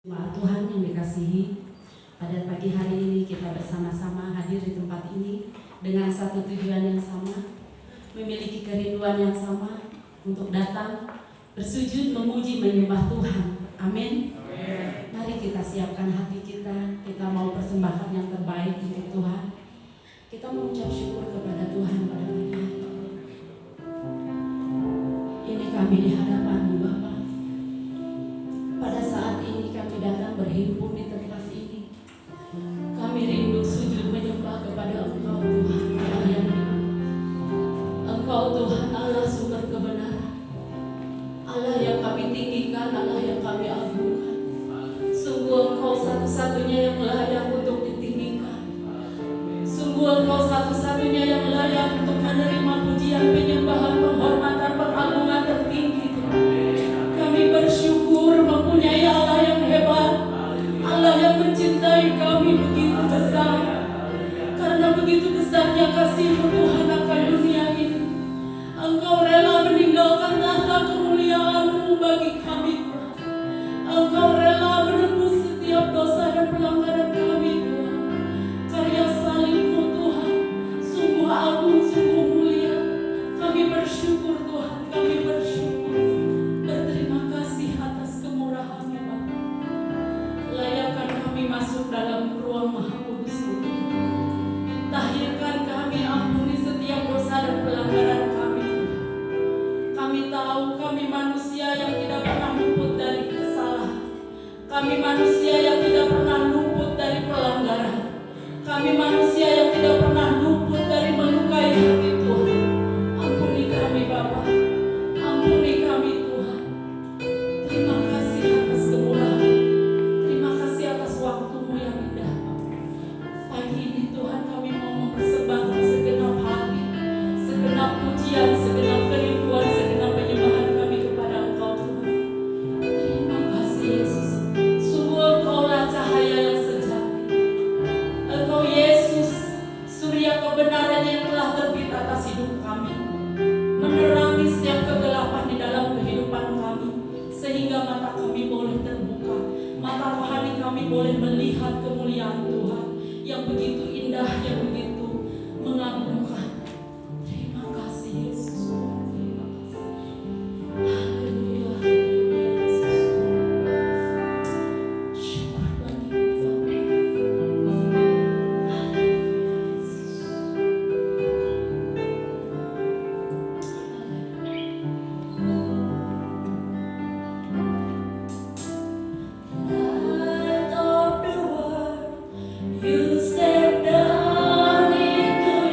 Jemaat Tuhan yang dikasihi, pada pagi hari ini kita bersama-sama hadir di tempat ini dengan satu tujuan yang sama, memiliki kerinduan yang sama untuk datang, bersujud, memuji, menyembah Tuhan. Amin. Mari kita siapkan hati kita mau persembahkan yang terbaik untuk Tuhan. Kita mengucap syukur kepada Tuhan pada pagi hari ini. Ini kami di hadapan-Mu, Bapa. Pada saat ini kami datang berhimpun di tempat ini. Kami rindu sujud menyembah kepada Engkau Tuhan Allah yang hidup. Engkau Tuhan Allah sumber kebenaran, Allah yang kami tinggikan, Allah yang kami agungkan. Sungguh Engkau satu-satunya yang layak untuk ditinggikan. Sungguh Engkau satu-satunya yang layak untuk menerima pujian, penyembahan, penghormatan, pengagungan tertinggi. Kami bersyukur mempunyai Allah yang hebat, Allah yang mencintai kami begitu besar. Karena begitu besarnya kasih-Mu Tuhan akan dunia ini, Engkau rela meninggalkan tahta kemuliaan-Mu bagi kami Tuhan. Engkau rela menebus setiap dosa dan pelanggaran kami Tuhan. Karya salib-Mu Tuhan sungguh agung, sungguh mulia. Kami bersyukur Tuhan, kami bersyukur. Masuk dalam ruang Maha Kudus itu. Tahirkan kami, ampuni setiap dosa dan pelanggaran kami. Kami tahu kami manusia yang tidak pernah luput dari kesalahan. Kami manusia yang tidak pernah luput dari pelanggaran. Kami manusia yang tidak pernah luput dari melukai hati Tuhan. Ampuni kami Bapa, ampuni kami Tuhan. Terima kasih atas kemurahan. Waktu-Mu yang indah. Pagi ini Tuhan kami mau mempersembahkan segenap hati, segenap pujian, segenap kerinduan, segenap penyembahan kami kepada Engkau Tuhan. Terima kasih Yesus. Sungguh Engkau-lah cahaya yang sejati. Engkau Yesus, surya kebenaran yang telah terbit atas hidup kami, menerangi setiap kegelapan di dalam kehidupan kami, sehingga mata kami boleh terbuka, mata rohani kami boleh melihat kemuliaan Tuhan yang begitu indah, yang begitu mengagumkan. Terima kasih Yesus. Terima kasih. Haleluya, haleluya Yesus. Syukur bagi Bapa. Haleluya Yesus. You step down into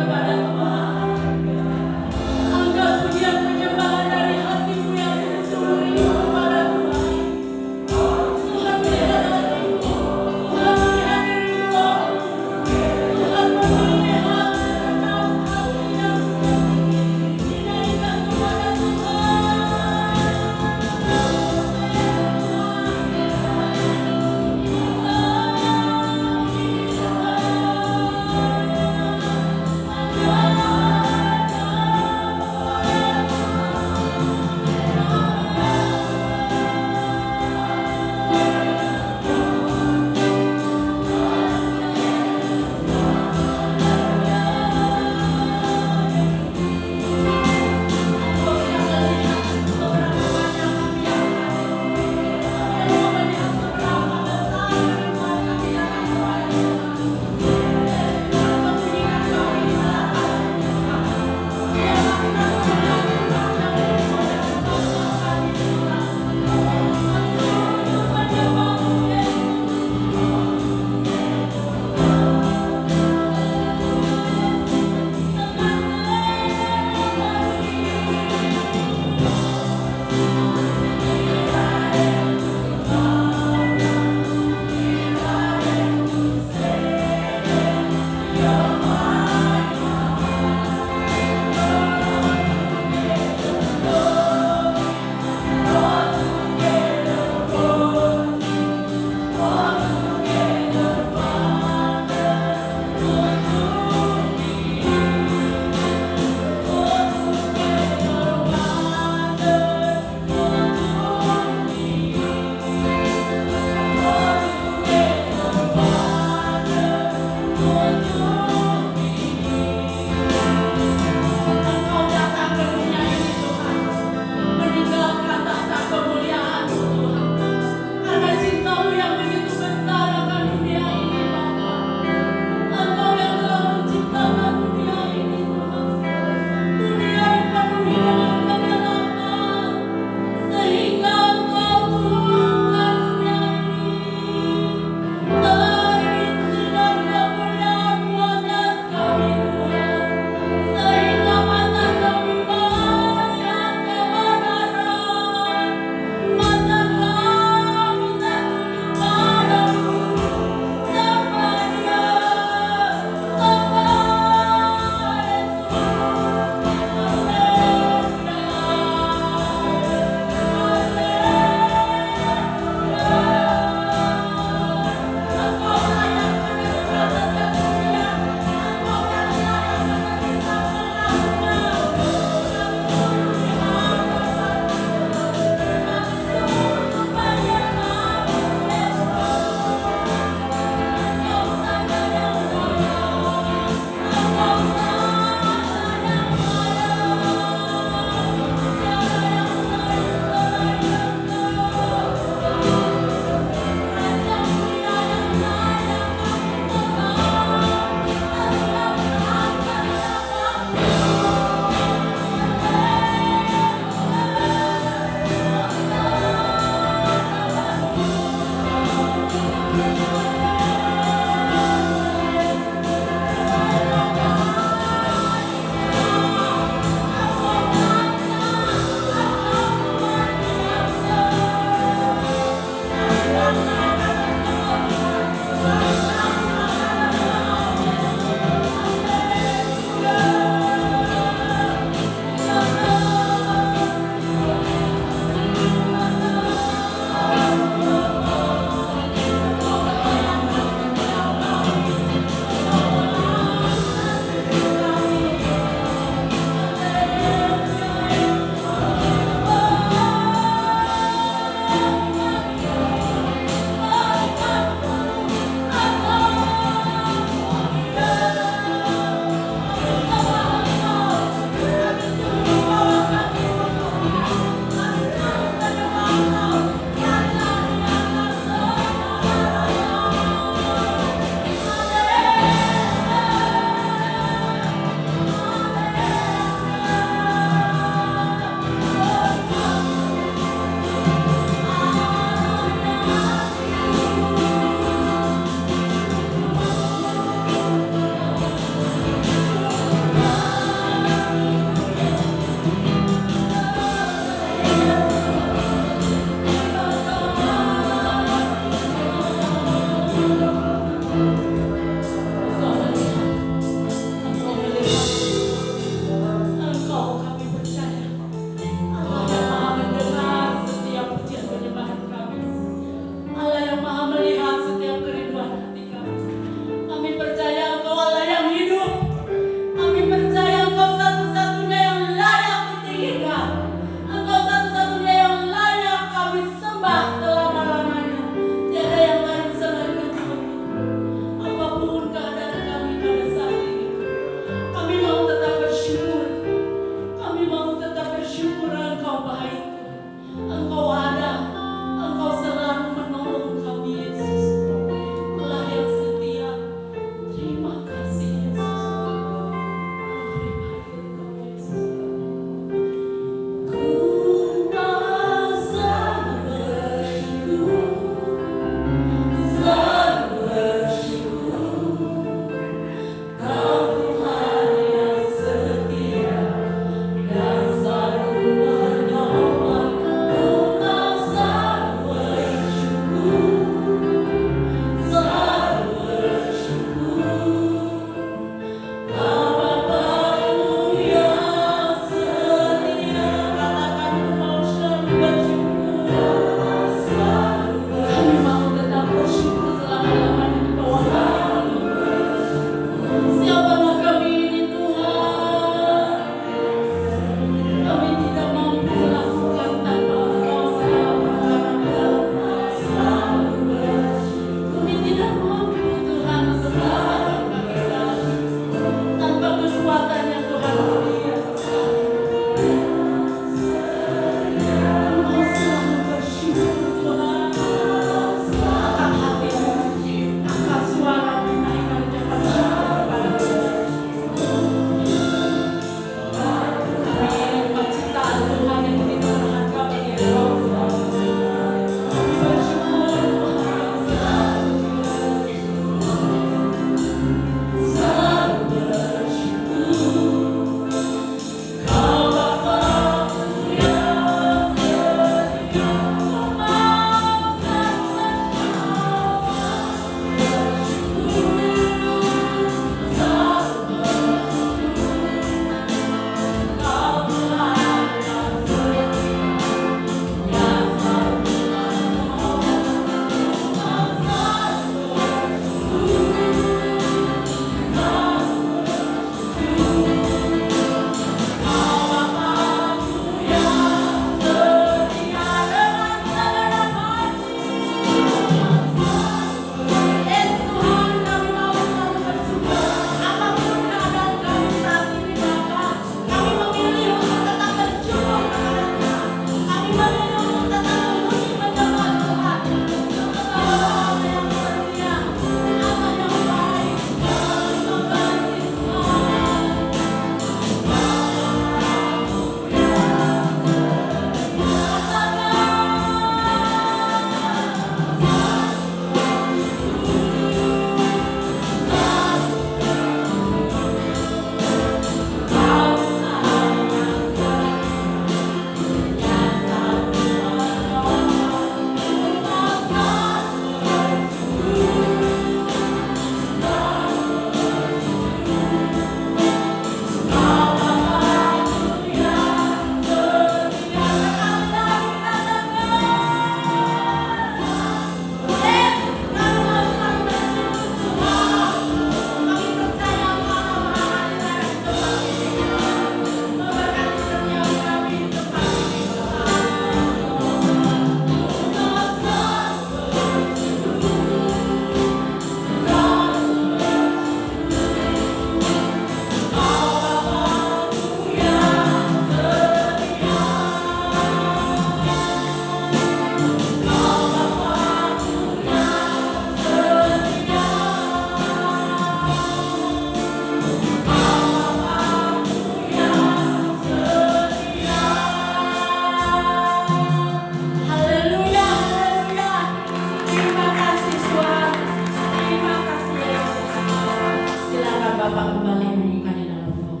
Bapak kembali membuka di dalam doa.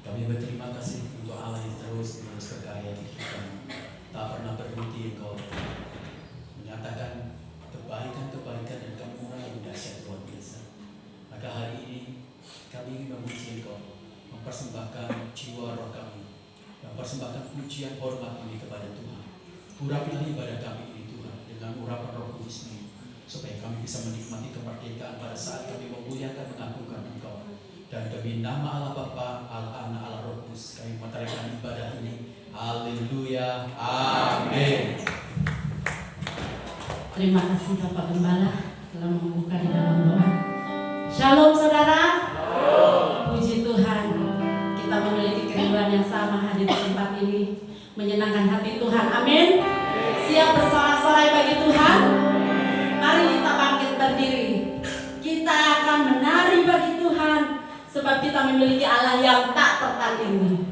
Kami berterima kasih untuk Allah yang terus berkarya di kita. Tak pernah berhenti Engkau menyatakan kebaikan-kebaikan dan kamu yang dahsyat luar biasa. Maka hari ini kami ingin memuji Engkau, mempersembahkan jiwa roh kami, mempersembahkan pujian hormat kami kepada Tuhan. Urapilah ibadah kami ini Tuhan dengan urapan Roh Kudus-Mu, supaya kami bisa menikmati kemerdekaan pada saat kami memuliakan mengagungkan Engkau. Dan demi nama Allah Bapa, Allah Anak, Allah Roh Kudus, kami menyerahkan ibadah ini. Haleluya, amin. Terima kasih Bapak Gembala telah membuka di dalam doa. Shalom saudara. Puji Tuhan, kita memiliki kerinduan yang sama hadir di tempat ini, menyenangkan hati Tuhan. Amin. Siap bersorak-sorai bagi Tuhan. Mari kita bangkit berdiri. Kita akan menari bagi Tuhan, sebab kita memiliki Allah yang tak tertandingi.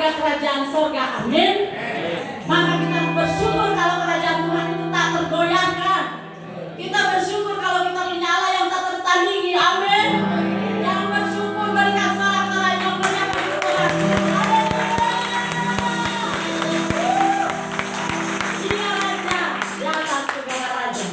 kepada kerajaan sorga. Amin. Maka kita bersyukur kalau kerajaan Tuhan itu tak tergoyahkan. Kita bersyukur kalau kita punya Allah yang tak tertandingi. Amin. Yang bersyukur berikan sorak-sorai yang banyak bagi Tuhan. Dia raja di atas segala raja.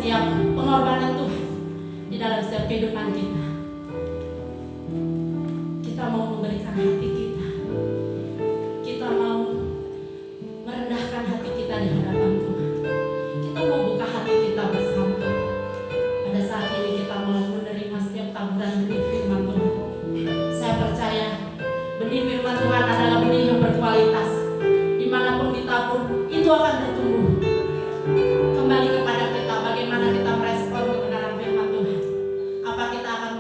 setiap pengorbanan Tuhan di dalam setiap kehidupan kita. Kita mau memberikan hati kita. Kita mau merendahkan hati kita di hadapan Tuhan. Kita mau buka hati kita bersama. Pada saat ini kita mau menerima setiap taburan benih firman Tuhan. Saya percaya benih firman Tuhan adalah benih yang berkualitas. Dimanapun ditabur, itu akan bertumbuh. Kembali kepada kita, bagaimana kita merespon kebenaran firman Tuhan. Apa kita akan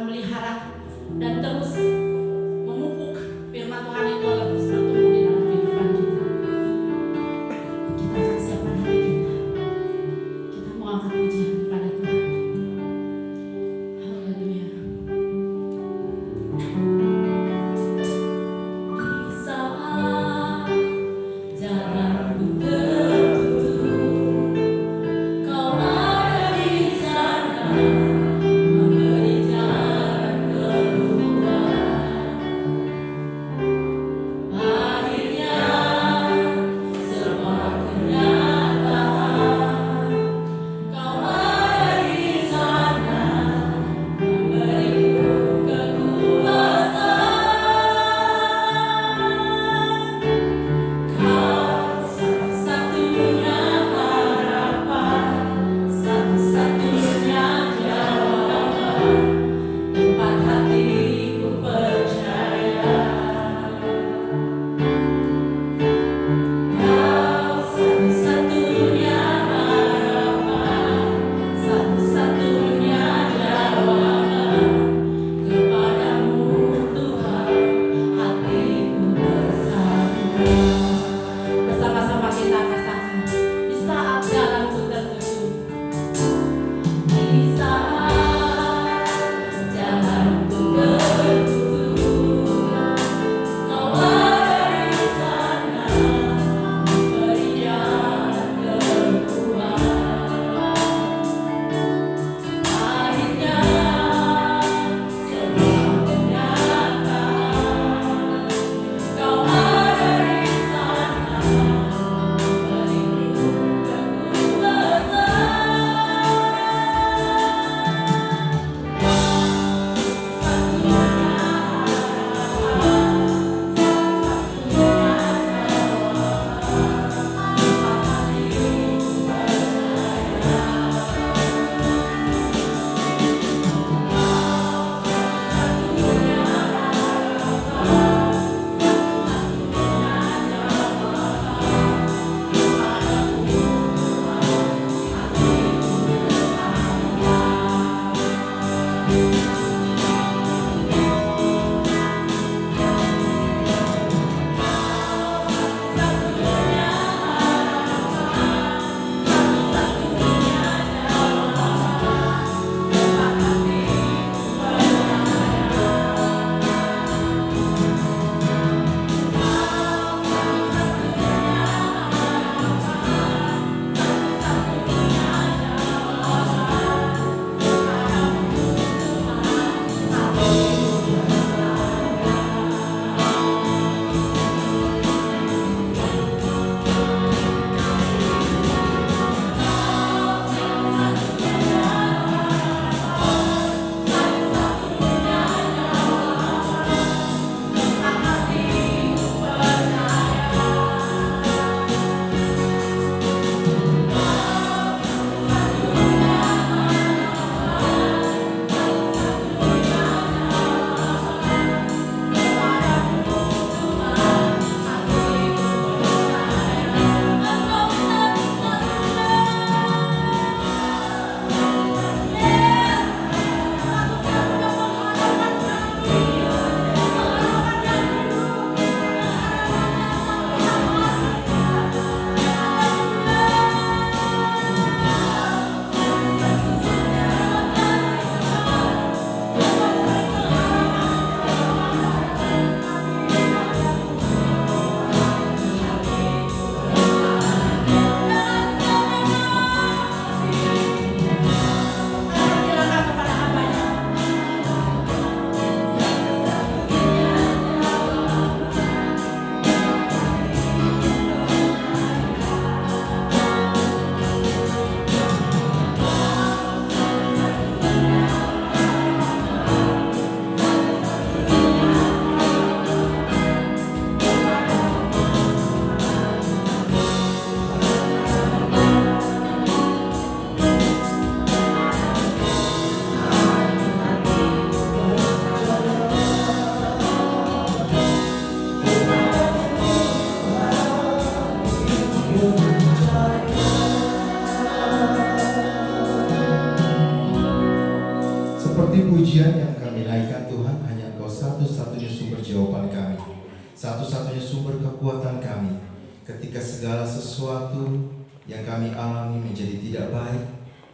satu-satunya sumber kekuatan kami ketika segala sesuatu yang kami alami menjadi tidak baik.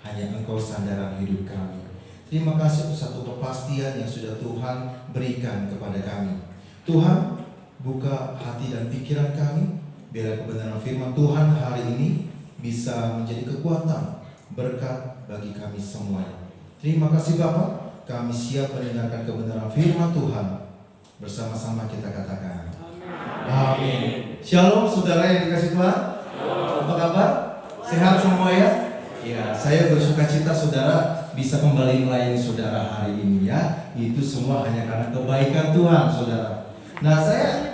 Hanya Engkau sandaran hidup kami. Terima kasih untuk satu kepastian yang sudah Tuhan berikan kepada kami. Tuhan, buka hati dan pikiran kami, biar kebenaran firman Tuhan hari ini bisa menjadi kekuatan, berkat bagi kami semuanya. Terima kasih Bapak, kami siap mendengarkan kebenaran firman Tuhan. Bersama-sama kita katakan amin. Shalom saudara yang dikasih Tuhan. Apa kabar? Sehat semua ya? Ya, saya bersuka cita saudara bisa kembali melayani saudara hari ini ya. Itu semua hanya karena kebaikan Tuhan saudara. Nah, saya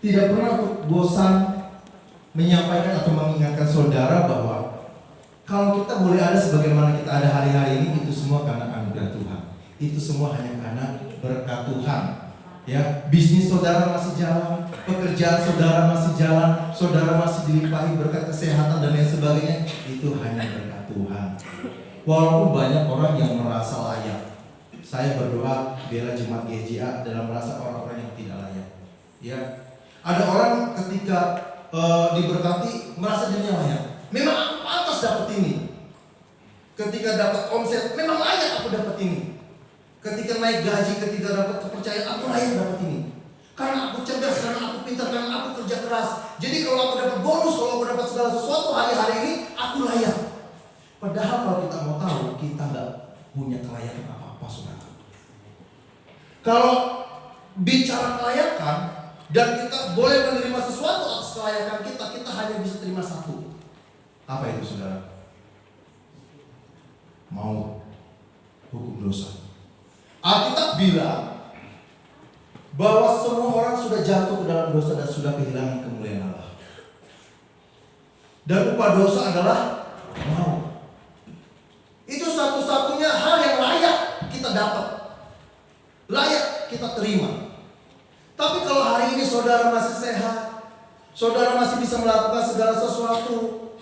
tidak pernah bosan menyampaikan atau mengingatkan saudara bahwa kalau kita boleh ada sebagaimana kita ada hari-hari ini, itu semua karena anugerah Tuhan. Itu semua hanya karena berkat Tuhan. Ya, bisnis saudara masih jalan, pekerjaan saudara masih jalan, saudara masih dilimpahi berkat kesehatan dan lain sebagainya, itu hanya berkat Tuhan. Walaupun banyak orang yang merasa layak, saya berdoa biarlah jemaat GJA dalam merasa orang-orang yang tidak layak. Ya, ada orang ketika diberkati merasa dirinya layak. Memang aku pantas dapat ini. Ketika dapat omset, memang layak aku dapat ini. Ketika naik gaji, ketika dapat kepercayaan, aku layak dapat ini. Karena aku cerdas, karena aku pintar, karena aku kerja keras. Jadi kalau aku dapat bonus, kalau aku dapat segala sesuatu hari-hari ini, aku layak. Padahal kalau kita mau tahu, kita nggak punya kelayakan apa-apa, saudara. Kalau bicara kelayakan dan kita boleh menerima sesuatu atas kelayakan kita, kita hanya bisa terima satu. Apa itu, saudara? Maut, hukum dosa. Alkitab bilang bahwa semua orang sudah jatuh ke dalam dosa dan sudah kehilangan kemuliaan Allah. Dan upah dosa adalah maut. Itu satu-satunya hal yang layak kita dapat, layak kita terima. Tapi kalau hari ini saudara masih sehat, saudara masih bisa melakukan segala sesuatu,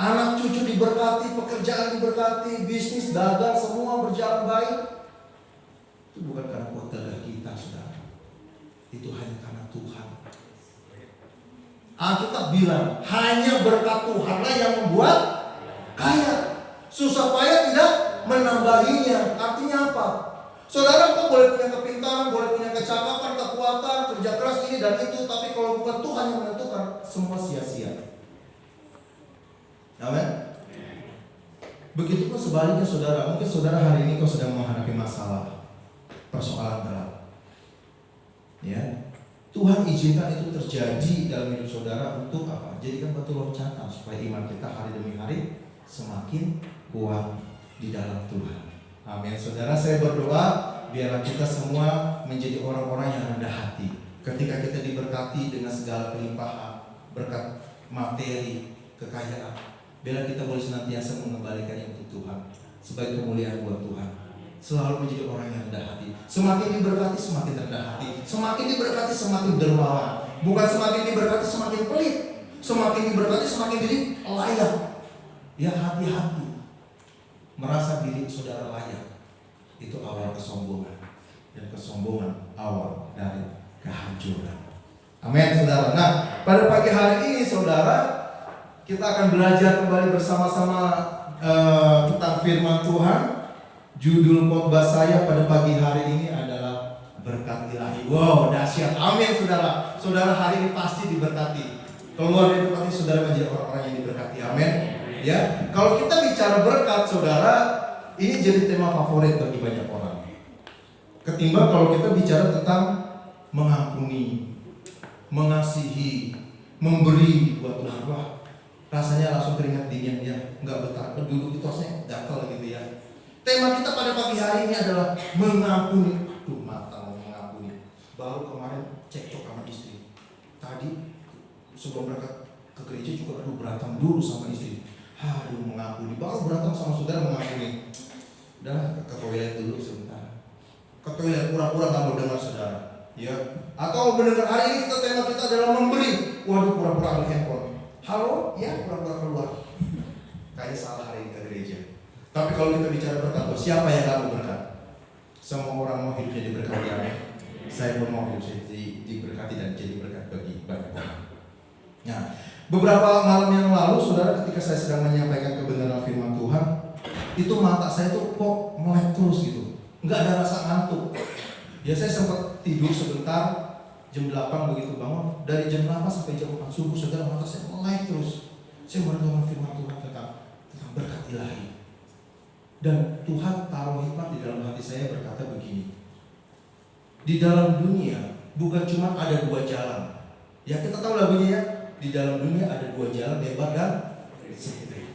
anak cucu diberkati, pekerjaan diberkati, bisnis, dagang, semua berjalan baik, itu bukan karena kuat gagah kita, saudara. Itu hanya karena Tuhan. Alkitab bilang hanya berkat Tuhanlah yang membuat kaya, susah payah tidak menambahinya. Artinya apa? Saudara, kok boleh punya kepintaran, boleh punya kecakapan, kekuatan, kerja keras ini dan itu, tapi kalau bukan Tuhan yang menentukan, semua sia-sia. Amin. Begitupun sebaliknya saudara, mungkin saudara hari ini kau sedang menghadapi masalah, persoalan berat. Ya, Tuhan izinkan itu terjadi dalam hidup saudara untuk apa? Jadikan batu loncatan supaya iman kita hari demi hari semakin kuat di dalam Tuhan. Amin. Saudara, saya berdoa biarlah kita semua menjadi orang-orang yang rendah hati. Ketika kita diberkati dengan segala kelimpahan, berkat materi, kekayaan, biarlah kita boleh senantiasa mengembalikannya untuk Tuhan sebagai kemuliaan buat Tuhan. Selalu menjadi orang yang rendah hati. Semakin diberkati semakin rendah hati. Semakin diberkati semakin dermawan. Bukan semakin diberkati semakin pelit. Semakin diberkati semakin diri layak. Ya, hati-hati. Merasa diri saudara layak, itu awal kesombongan. Dan kesombongan awal dari kehancuran. Amin, saudara. Nah, pada pagi hari ini saudara, kita akan belajar kembali bersama-sama tentang firman Tuhan. Judul khotbah saya pada pagi hari ini adalah berkat ilahi. Wow, dahsyat. Amin, saudara. Saudara hari ini pasti diberkati. Keluar dari berkati, saudara menjadi orang-orang yang diberkati. Amin. Ya, kalau kita bicara berkat, saudara, ini jadi tema favorit bagi banyak orang. Ketimbang kalau kita bicara tentang mengampuni, mengasihi, memberi buat Tuhan. Wah, rasanya langsung keringat dingin ya, nggak betah. Duduk itu rasanya gatal gitu ya. Tema kita pada pagi hari ini adalah mengampuni. Aduh, mata mau mengampuni. Baru kemarin cekcok sama istri. Tadi sebelum berangkat ke gereja juga berantem dulu sama istri. Aduh, mengampuni. Baru berantem sama saudara mengampuni. Udah ke toilet dulu sebentar. Ke toilet pura-pura nggak mau dengar saudara. Ya. Atau mendengar hari ini tema kita adalah memberi. Waduh, pura-pura ambil handphone. Halo, ya pura-pura keluar. Kayaknya salah hari ini ke gereja. Tapi kalau kita bicara berkat, siapa yang gak mau berkat? Semua orang mau hidupnya diberkati. Amin. Saya pun mau hidup saya diberkati dan jadi berkat bagi banyak orang. Nah, beberapa malam yang lalu, saudara, ketika saya sedang menyampaikan kebenaran firman Tuhan, itu mata saya tuh kok melek terus gitu, nggak ada rasa ngantuk. Ya saya sempat tidur sebentar, jam 8 begitu bangun, dari jam 8 sampai jam 4 subuh, saudara, mata saya melek terus. Saya merenungkan firman Tuhan tentang berkat ilahi. Dan Tuhan taruh hikmat di dalam hati saya berkata begini, di dalam dunia bukan cuma ada dua jalan. Ya kita tahu lagunya ya, di dalam dunia ada dua jalan, lebar dan sempit.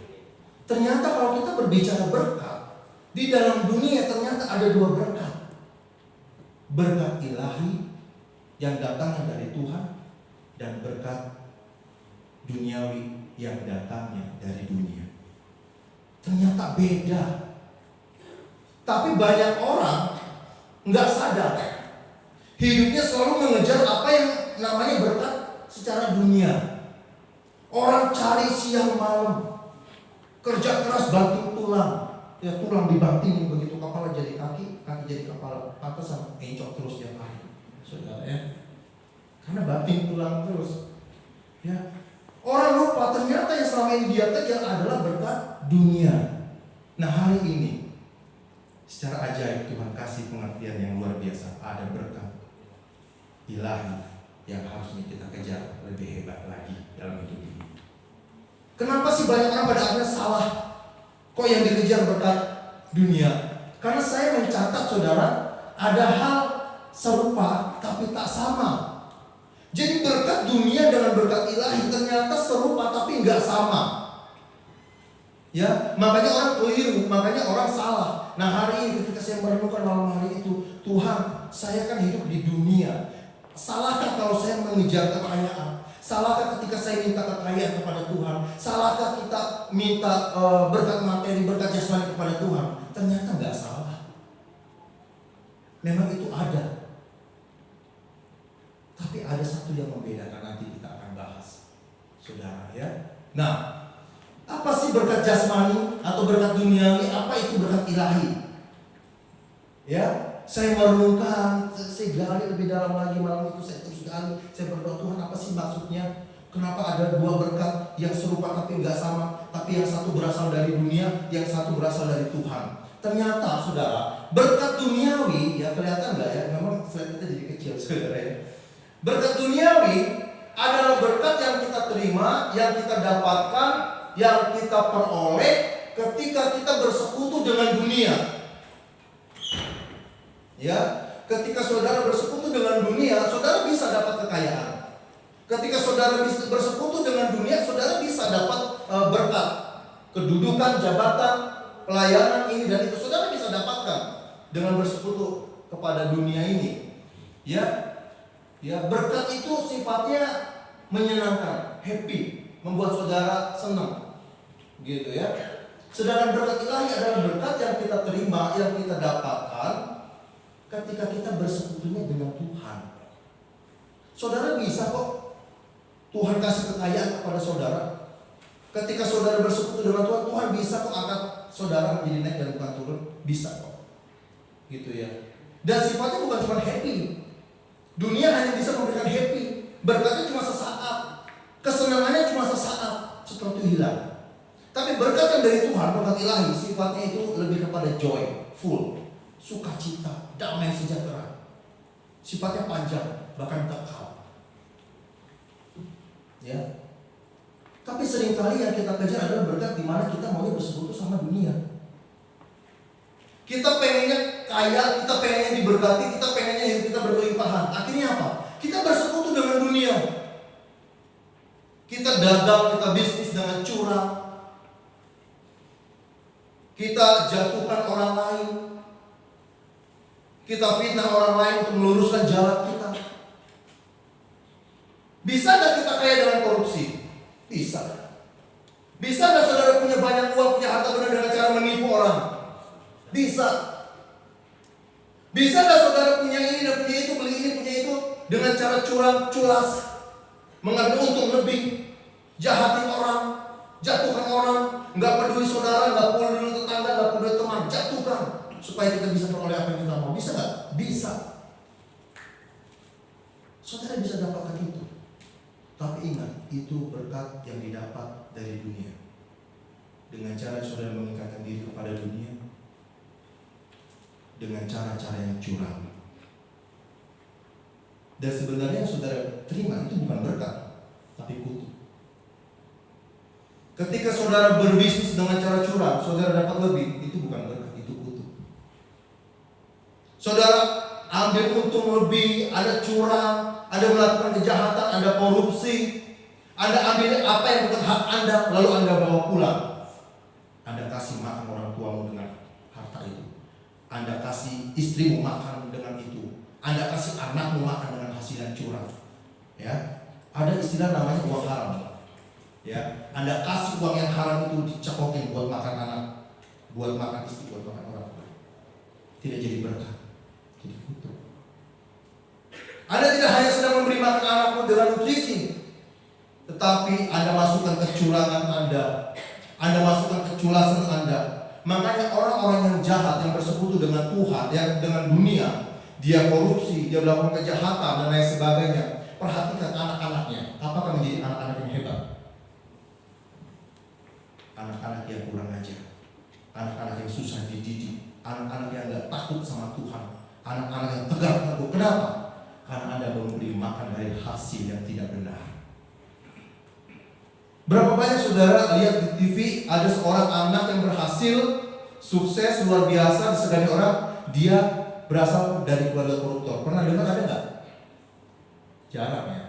Ternyata kalau kita berbicara berkat, di dalam dunia ternyata ada dua berkat. Berkat ilahi yang datangnya dari Tuhan, dan berkat duniawi yang datangnya dari dunia. Ternyata beda. Tapi banyak orang nggak sadar, hidupnya selalu mengejar apa yang namanya berkat secara dunia. Orang cari siang malam, kerja keras banting tulang, ya tulang dibantingin begitu, kepala jadi kaki, kaki jadi kepala, patah sama encok terus tiap hari, saudara ya. Karena banting tulang terus. Ya, orang lupa ternyata yang selama ini dia kejar adalah berkat dunia. Nah hari ini, secara ajaib Tuhan kasih pengertian yang luar biasa. Ada berkat ilahi yang harusnya kita kejar lebih hebat lagi dalam hidup ini. Kenapa sih banyak orang pada akhirnya salah? Kok yang dikejar berkat dunia? Karena saya mencatat, saudara, ada hal serupa tapi tak sama. Jadi berkat dunia dengan berkat ilahi ternyata serupa tapi nggak sama. Ya, makanya orang keliru, makanya orang salah. Nah hari ini ketika saya merenungkan malam hari itu, Tuhan, saya kan hidup di dunia. Salahkah kalau saya mengejar kekayaan? Salahkah ketika saya minta kekayaan kepada Tuhan? Salahkah kita minta berkat materi, berkat jasmani kepada Tuhan? Ternyata nggak salah. Memang itu ada. Tapi ada satu yang membedakan, nanti kita akan bahas, saudara ya. Nah, apa sih berkat jasmani atau berkat duniawi? Apa itu berkat ilahi? Ya, saya merenungkan, saya gali lebih dalam lagi malam itu, saya terus gali, saya berdoa, Tuhan apa sih maksudnya? Kenapa ada dua berkat yang serupa tapi nggak sama? Tapi yang satu berasal dari dunia, yang satu berasal dari Tuhan. Ternyata, saudara, berkat duniawi, ya kelihatan nggak ya? Memang slide kita jadi kecil, saudara ya. Berkat duniawi adalah berkat yang kita terima, yang kita dapatkan, yang kita peroleh ketika kita bersekutu dengan dunia. Ya, ketika saudara bersekutu dengan dunia, saudara bisa dapat kekayaan. Ketika saudara bisa bersekutu dengan dunia, saudara bisa dapat berkat, kedudukan, jabatan, pelayanan ini dan itu, saudara bisa dapatkan dengan bersekutu kepada dunia ini. Ya, berkat itu sifatnya menyenangkan, happy, membuat saudara senang, gitu ya. Sedangkan berkat ilahi adalah berkat yang kita terima, yang kita dapatkan ketika kita bersekutunya dengan Tuhan. Saudara bisa kok Tuhan kasih kekayaan kepada saudara. Ketika saudara bersekutu dengan Tuhan, Tuhan bisa kok angkat saudara menjadi naik dan bukan turun, bisa kok, gitu ya. Dan sifatnya bukan cuma happy. Dunia hanya bisa memberikan happy, berkatnya cuma sesaat, kesenangannya cuma sesaat, setelah itu hilang. Tapi berkat yang dari Tuhan, berkat ilahi, sifatnya itu lebih kepada joy, full, sukacita, damai sejahtera. Sifatnya panjang, bahkan kekal. Ya. Tapi seringkali yang kita kejar adalah berkat di mana kita mau bersekutu sama dunia. Kita pengennya kaya, kita pengennya diberkati, kita pengennya hidup kita berkelimpahan. Akhirnya apa? Kita bersekutu dengan dunia. Kita dagang, kita bisnis dengan curang. Kita jatuhkan orang lain. Kita fitnah orang lain untuk meluruskan jalan kita. Bisa gak kita kaya dengan korupsi? Bisa. Bisa gak saudara punya banyak uang, punya harta benda dengan cara menipu orang? Bisa. Bisa gak saudara punya ini dan punya itu, beli ini, punya itu dengan cara curang, culas, mengambil untung lebih, jahatin orang, jatuhkan orang, nggak peduli saudara, nggak peduli tetangga, nggak peduli teman, jatuhkan supaya kita bisa peroleh apa yang kita mau. Bisa nggak? Bisa. saya bisa dapatkan itu. Tapi ingat, itu berkat yang didapat dari dunia. Dengan cara saudara mengikatkan diri kepada dunia, dengan cara-cara yang curang. Dan sebenarnya yang saudara terima itu bukan berkat, tapi kutuk. Ketika saudara berbisnis dengan cara curang, saudara dapat lebih, itu bukan berkat, itu kutuk. Saudara ambil untung lebih, ada curang, ada melakukan kejahatan, ada korupsi, Anda ambil apa yang bukan hak Anda, lalu Anda bawa pulang. Anda kasih makan orang tuamu dengan harta itu. Anda kasih istrimu makan dengan itu. Anda kasih anakmu makan dengan hasil yang curang. Ya, ada istilah namanya uang haram. Ya, Anda kasih uang yang haram itu dicekokin buat makan anak, buat makan istri, buat makan orang. Tidak jadi berkat, jadi kutuk. Anda tidak hanya sedang memberi makan anakmu dengan nutrisi, tetapi Anda masukkan kecurangan Anda masukkan keculasan Anda. Makanya orang-orang yang jahat, yang bersekutu dengan Tuhan, yang dengan dunia, dia korupsi, dia melakukan kejahatan dan lain sebagainya. Perhatikan anak-anaknya, apakah menjadi anak-anak yang hebat? Anak-anak yang kurang ajar, anak-anak yang susah dididik, anak-anak yang gak takut sama Tuhan, anak-anak yang tegak teguh. Kenapa? Karena Anda memberi makan dari hasil yang tidak benar. Berapa banyak saudara lihat di TV ada seorang anak yang berhasil, sukses, luar biasa, disegani orang, dia berasal dari keluarga koruptor. Pernah dengar ada nggak? Jarang ya.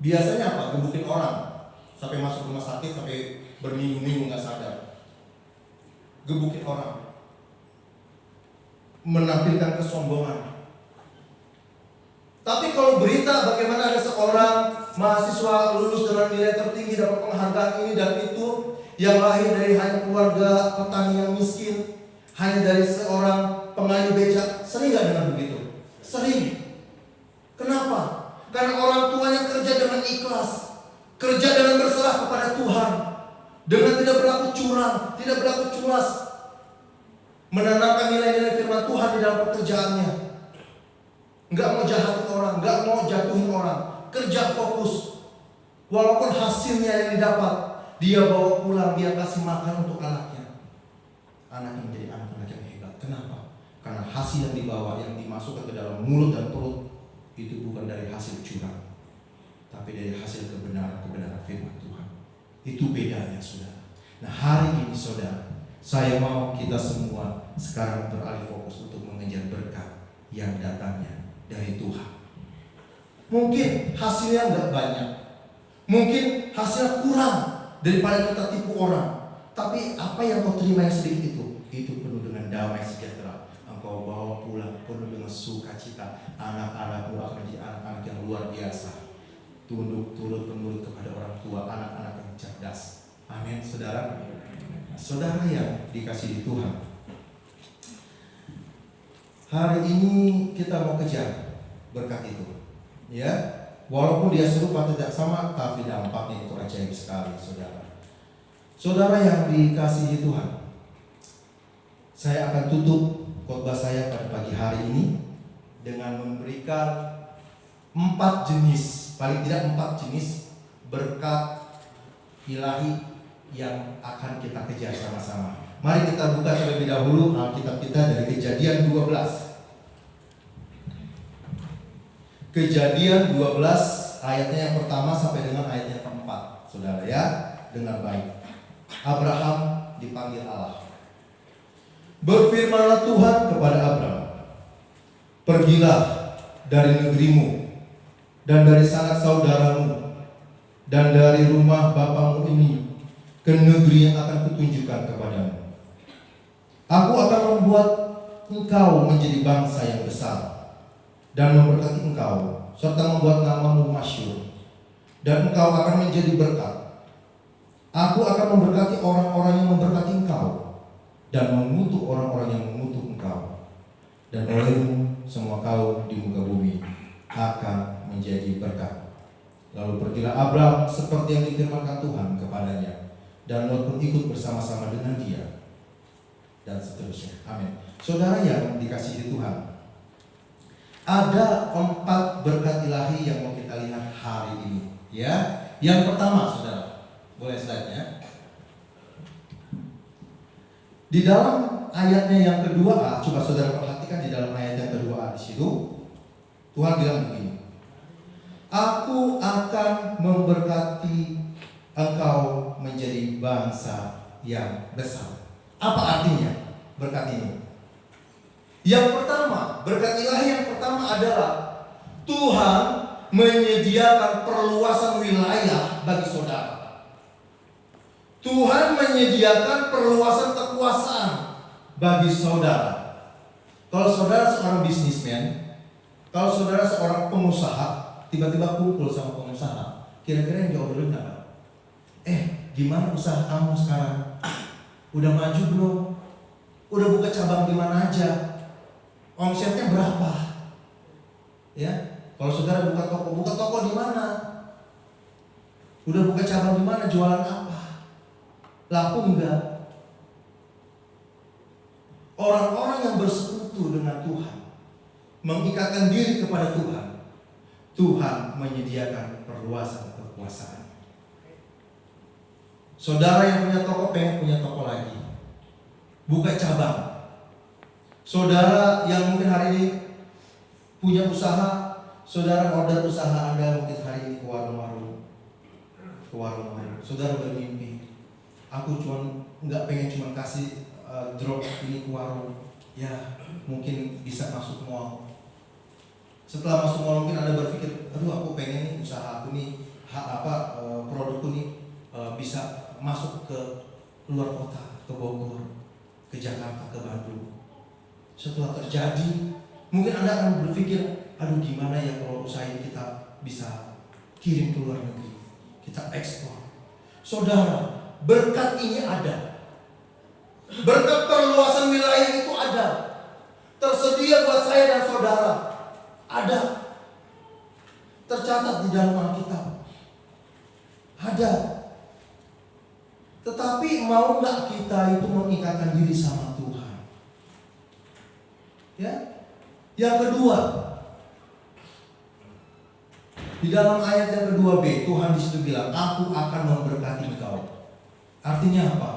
Biasanya apa? Gebukin orang sampai masuk rumah sakit, sampai berminggu-minggu nggak sadar. Gebukin orang, menampilkan kesombongan. Tapi kalau berita bagaimana ada seorang mahasiswa lulus dengan nilai tertinggi, dapat penghargaan ini dan itu, yang lahir dari hanya keluarga petani yang miskin, hanya dari seorang pengayuh becak, sering nggak dengar begitu? Sering. Kenapa? Karena orang tuanya kerja dengan ikhlas, kerja dengan berserah kepada Tuhan, dengan tidak berlaku curang, tidak berlaku culas, menanamkan nilai-nilai firman Tuhan di dalam pekerjaannya. Nggak mau jahatin orang, nggak mau jatuhin orang, kerja fokus. Walaupun hasilnya yang didapat, dia bawa pulang, dia kasih makan untuk anaknya. Anaknya menjadi anak-anak yang hebat. Kenapa? Karena hasil yang dibawa, yang dimasukkan ke dalam mulut dan perut, itu bukan dari hasil curang, tapi dari hasil kebenaran firman Tuhan. Itu bedanya, saudara. Nah, hari ini saudara, saya mau kita semua sekarang beralih fokus untuk mengejar berkat yang datangnya dari Tuhan. Mungkin hasilnya nggak banyak, mungkin hasilnya kurang daripada kita tipu orang, tapi apa yang kau terima yang sedikit itu penuh dengan damai sejahtera. Engkau bawa pulang penuh dengan sukacita. Anak-anakmu akan menjadi anak-anak yang luar biasa, tunduk turut menurut kepada orang tua, anak-anak yang cerdas. Amin, saudara. Saudara yang dikasihi Tuhan, hari ini kita mau kejar berkat itu, ya. Walaupun dia serupa tidak sama, tapi dampaknya itu ajaib sekali, saudara. Saudara yang dikasihi Tuhan, saya akan tutup khotbah saya pada pagi hari ini dengan memberikan 4 jenis, paling tidak 4 jenis berkat ilahi yang akan kita kejar sama-sama. Mari kita buka terlebih dahulu Alkitab kita dari Kejadian 12. Kejadian 12 ayatnya yang pertama sampai dengan ayatnya keempat, saudara ya, dengar baik. Abraham dipanggil Allah. Berfirmanlah Tuhan kepada Abraham, pergilah dari negerimu dan dari sanak saudaramu dan dari rumah bapamu ini ke negeri yang akan kutunjukkan kepadamu. Aku akan membuat engkau menjadi bangsa yang besar dan memberkati engkau serta membuat namamu masyhur, dan engkau akan menjadi berkat. Aku akan memberkati orang-orang yang memberkati engkau dan mengutuk orang-orang yang mengutuk engkau, dan olehmu semua kaum di muka bumi akan menjadi berkat. Lalu pergilah Abraham seperti yang difirmankan Tuhan kepadanya, dan Lot pun ikut bersama-sama dengan dia, dan seterusnya. Amin. Saudara yang dikasihi Tuhan, Ada 4 berkat ilahi yang mau kita lihat hari ini. Ya, yang pertama, saudara, boleh slide-nya. Di dalam ayatnya yang kedua, coba saudara perhatikan di dalam ayat yang kedua di situ, Tuhan bilang begini, Aku akan memberkati engkau menjadi bangsa yang besar. Apa artinya berkat ini? Yang pertama, berkat ilahi yang pertama adalah Tuhan menyediakan perluasan wilayah bagi saudara. Tuhan menyediakan perluasan kekuasaan bagi saudara. Kalau saudara seorang bisnismen, kalau saudara seorang pengusaha, tiba-tiba kumpul sama pengusaha, kira-kira yang diobrolin apa? Gimana usaha kamu sekarang? Udah maju belum? Udah buka cabang di mana aja? Omsetnya berapa? Ya, kalau saudara buka toko di mana? Udah buka cabang di mana? Jualan apa? Laku enggak? Orang-orang yang bersekutu dengan Tuhan, mengikatkan diri kepada Tuhan, Tuhan menyediakan perluasan kekuasaan. Saudara yang punya toko pengen punya toko lagi, buka cabang. Saudara yang mungkin hari ini punya usaha, saudara order usaha Anda mungkin hari ini ke warung-warung. Saudara bermimpi, aku nggak pengen cuma kasih drop ini ke warung, ya mungkin bisa masuk mall. Setelah masuk mall mungkin Anda berpikir, aduh aku pengen nih usaha aku nih, produkku nih bisa masuk ke luar kota, ke Bogor, ke Jakarta, ke Bandung. Setelah terjadi, mungkin Anda akan berpikir, aduh gimana ya kalau usaha ini kita bisa kirim ke luar negeri, kita ekspor. Saudara, berkat ini ada. Berkat perluasan wilayah itu ada. Tersedia buat saya dan saudara. Ada. Tercatat di dalam Alkitab. Ada. Tetapi mau nggak kita itu mengikatkan diri sama Tuhan? Ya. Yang kedua, di dalam ayat yang kedua B, Tuhan di situ bilang, Aku akan memberkati engkau. Artinya apa?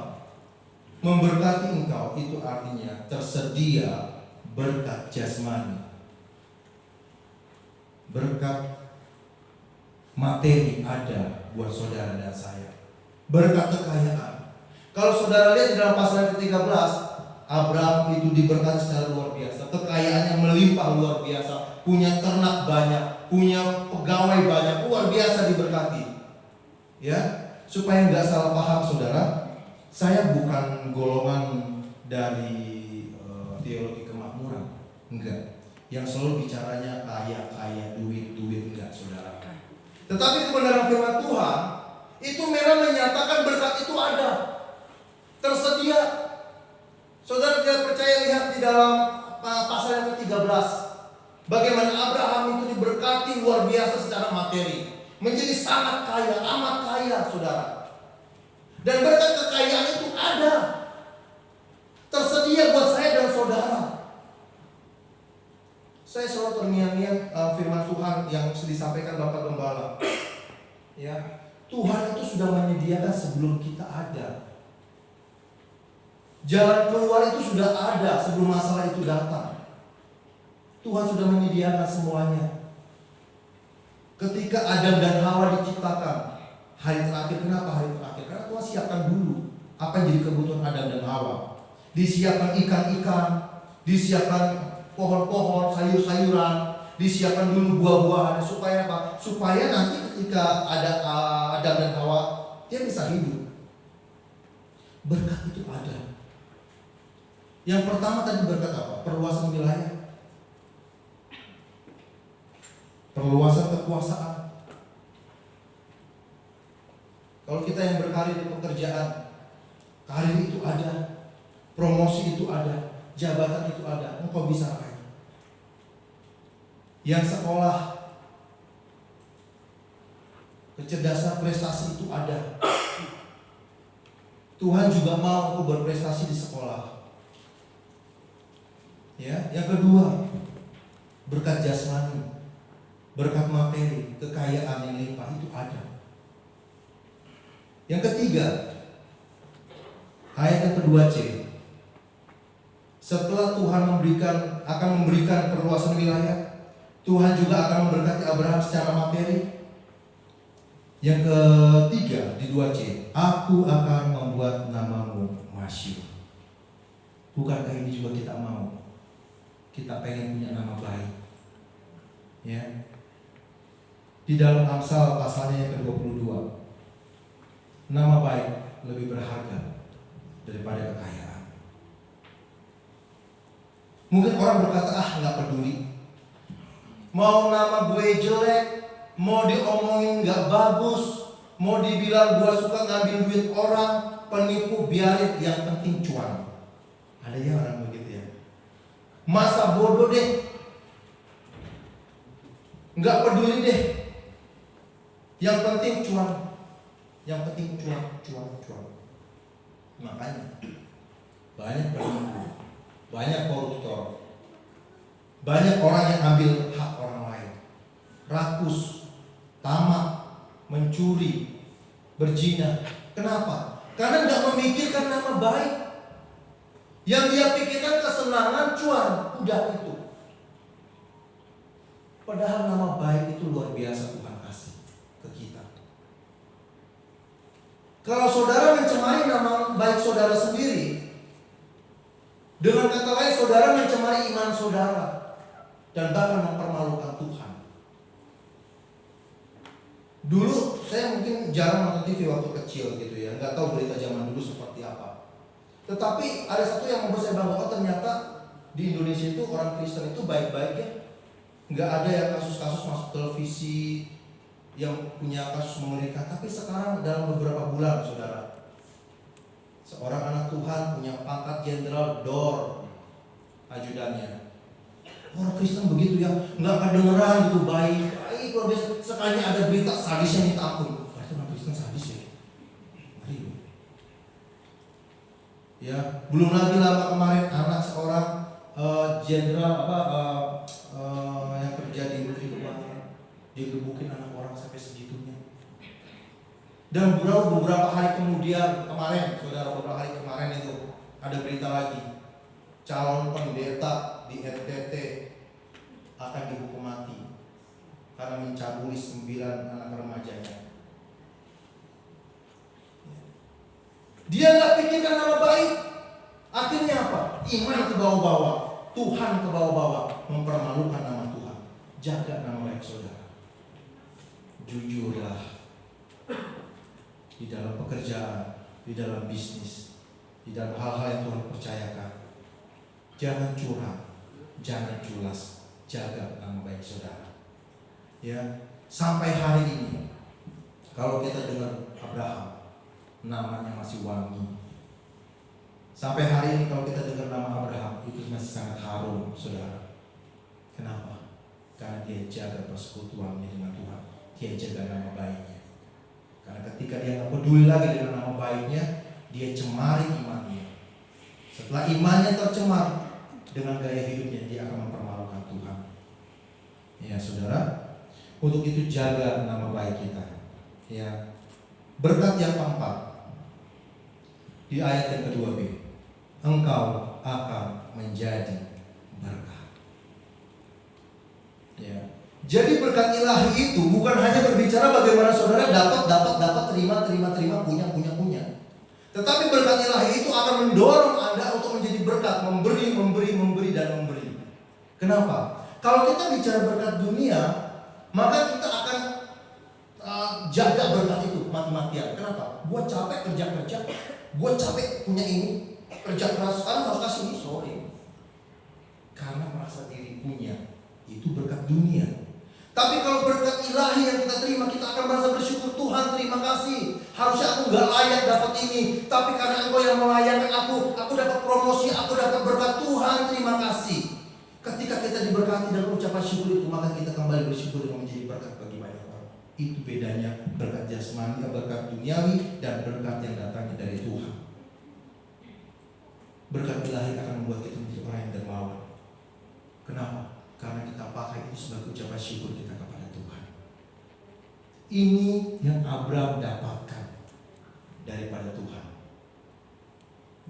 Memberkati engkau itu artinya tersedia berkat jasmani, berkat materi ada buat saudara dan saya, berkat kekayaan. Kalau saudara lihat di dalam pasal yang ke-13, Abraham itu diberkati secara luar biasa, kekayaannya melimpah luar biasa, punya ternak banyak, punya pegawai banyak, luar biasa diberkati. Ya, supaya nggak salah paham saudara, saya bukan golongan dari teologi kemakmuran, enggak. Yang selalu bicaranya kaya, duit, enggak saudara. Tetapi kebenaran firman Tuhan itu memang menyatakan berkat itu ada, tersedia. Saudara tidak percaya, lihat di dalam pasal yang ke-13, bagaimana Abraham itu diberkati luar biasa secara materi, menjadi sangat kaya, amat kaya saudara. Dan berkat kekayaan itu ada, tersedia buat saya dan saudara. Saya selalu terngiang-ngiang firman Tuhan yang disampaikan Bapak Gembala. Ya, Tuhan itu sudah menyediakan sebelum kita ada. Jalan keluar itu sudah ada sebelum masalah itu datang. Tuhan sudah menyediakan semuanya. Ketika Adam dan Hawa diciptakan, hari terakhir, kenapa hari terakhir? Karena Tuhan siapkan dulu apa yang jadi kebutuhan Adam dan Hawa. Disiapkan ikan-ikan, disiapkan pohon-pohon, sayur-sayuran, disiapkan dulu buah-buahan. Supaya apa? Supaya nanti ketika ada Adam dan Hawa, dia bisa hidup. Berkat itu ada. Yang pertama tadi berkat apa? Perluasan wilayah, perluasan kekuasaan. Kalau kita yang berkarir di pekerjaan, karir itu ada, promosi itu ada, jabatan itu ada, engkau bisa raih. Yang sekolah, kecerdasan, prestasi itu ada. Tuhan juga mau engkau berprestasi di sekolah. Ya, yang kedua, berkat jasmani, berkat materi, kekayaan yang limpah itu ada. Yang ketiga, ayat yang kedua C. Setelah Tuhan akan memberikan perluasan wilayah, Tuhan juga akan memberkati Abraham secara materi. Yang ketiga di 2C, aku akan membuat namamu masyhur. Bukankah ini juga kita mau? Kita pengen punya nama baik. Ya. Di dalam Amsal pasalnya yang ke-22, nama baik lebih berharga daripada kekayaan. Mungkin orang berkata, nggak peduli. Mau nama gue jelek, mau diomongin nggak bagus, mau dibilang gue suka ngambil duit orang, penipu, biarin, yang penting cuan. Ada ya orang begitu ya. Masa bodoh deh, nggak peduli deh. Yang penting cuan, yang penting cuan. Makanya banyak penipu, banyak koruptor, banyak orang yang ambil hak orang lain, rakus, tamak, mencuri, berzina. Kenapa? Karena nggak memikirkan nama baik. Yang dia pikirkan kesenangan, cuan, udah itu. Padahal nama baik itu luar biasa Tuhan kasih ke kita. Kalau saudara mencemari nama baik saudara sendiri, dengan kata lain saudara mencemari iman saudara dan bahkan mempermalukan Tuhan. Dulu saya mungkin jarang nonton TV waktu kecil gitu ya, nggak tahu berita zaman dulu seperti apa. Tetapi ada satu yang membuat saya bangga, ternyata di Indonesia itu orang Kristen itu baik-baik ya. Nggak ada yang kasus-kasus masuk televisi yang punya kasus mengerikan. Tapi sekarang dalam beberapa bulan saudara, seorang anak Tuhan punya pangkat jenderal DOR ajudannya. Orang Kristen begitu ya, nggak kedengeran gitu baik luar biasa. Sekali ada berita sadisnya minta ampun. Berarti orang Kristen sadis ya. Ya, belum lagi lama kemarin anak seorang jenderal yang kerja di Menteri Keuangan, dia gebukin anak orang sampai segitunya. Dan beberapa hari kemudian beberapa hari kemarin itu ada berita lagi, calon pendeta di NTT akan dihukum mati karena mencabuli 9 anak remajanya. Dia nggak pikirkan nama baik. Akhirnya apa? Iman ke bawah-bawah, Tuhan ke bawah-bawah, mempermalukan nama Tuhan. Jaga nama baik saudara. Jujurlah di dalam pekerjaan, di dalam bisnis, di dalam hal-hal yang Tuhan percayakan. Jangan curang, jangan culas. Jaga nama baik saudara. Ya, sampai hari ini kalau kita dengar Abraham, namanya masih wangi. Sampai hari ini kalau kita dengar nama Abraham, itu masih sangat harum, saudara. Kenapa? Karena dia jaga persekutuannya dengan Tuhan. Dia jaga nama baiknya. Karena ketika dia nggak peduli lagi dengan nama baiknya, dia cemari imannya. Setelah imannya tercemar, dengan gaya hidupnya dia akan mempermalukan Tuhan. Ya saudara, untuk itu jaga nama baik kita. Ya, berkat yang keempat di ayat yang kedua B, engkau akan menjadi berkat. Ya. Jadi berkat ilahi itu bukan hanya berbicara bagaimana saudara dapat terima punya. Tetapi berkat ilahi itu akan mendorong Anda untuk menjadi berkat, memberi dan memberi. Kenapa? Kalau kita bicara berkat dunia, maka kita akan jaga berkat itu mati-matian. Kenapa? Gua capek kerja, gue capek punya ini, kerja keras, sekarang harus kasih ini, sorry. Karena merasa diri punya, itu berkat dunia. Tapi kalau berkat ilahi yang kita terima, kita akan merasa bersyukur. Tuhan terima kasih, harusnya aku gak layak dapat ini, tapi karena Engkau yang melayani aku dapat promosi, aku dapat berkat. Tuhan terima kasih. Ketika kita diberkati dan ucapan syukur itu, maka kita kembali bersyukur dengan menjadi berkat bagi banyak orang. Itu bedanya berkat jasmani, berkat duniawi, dan berkat yang datangnya dari Tuhan. Berkat ilahi akan membuat kita menjadi orang yang dermawan. Kenapa? Karena kita paham itu sebagai ucapan syukur kita kepada Tuhan. Ini yang Abraham dapatkan daripada Tuhan.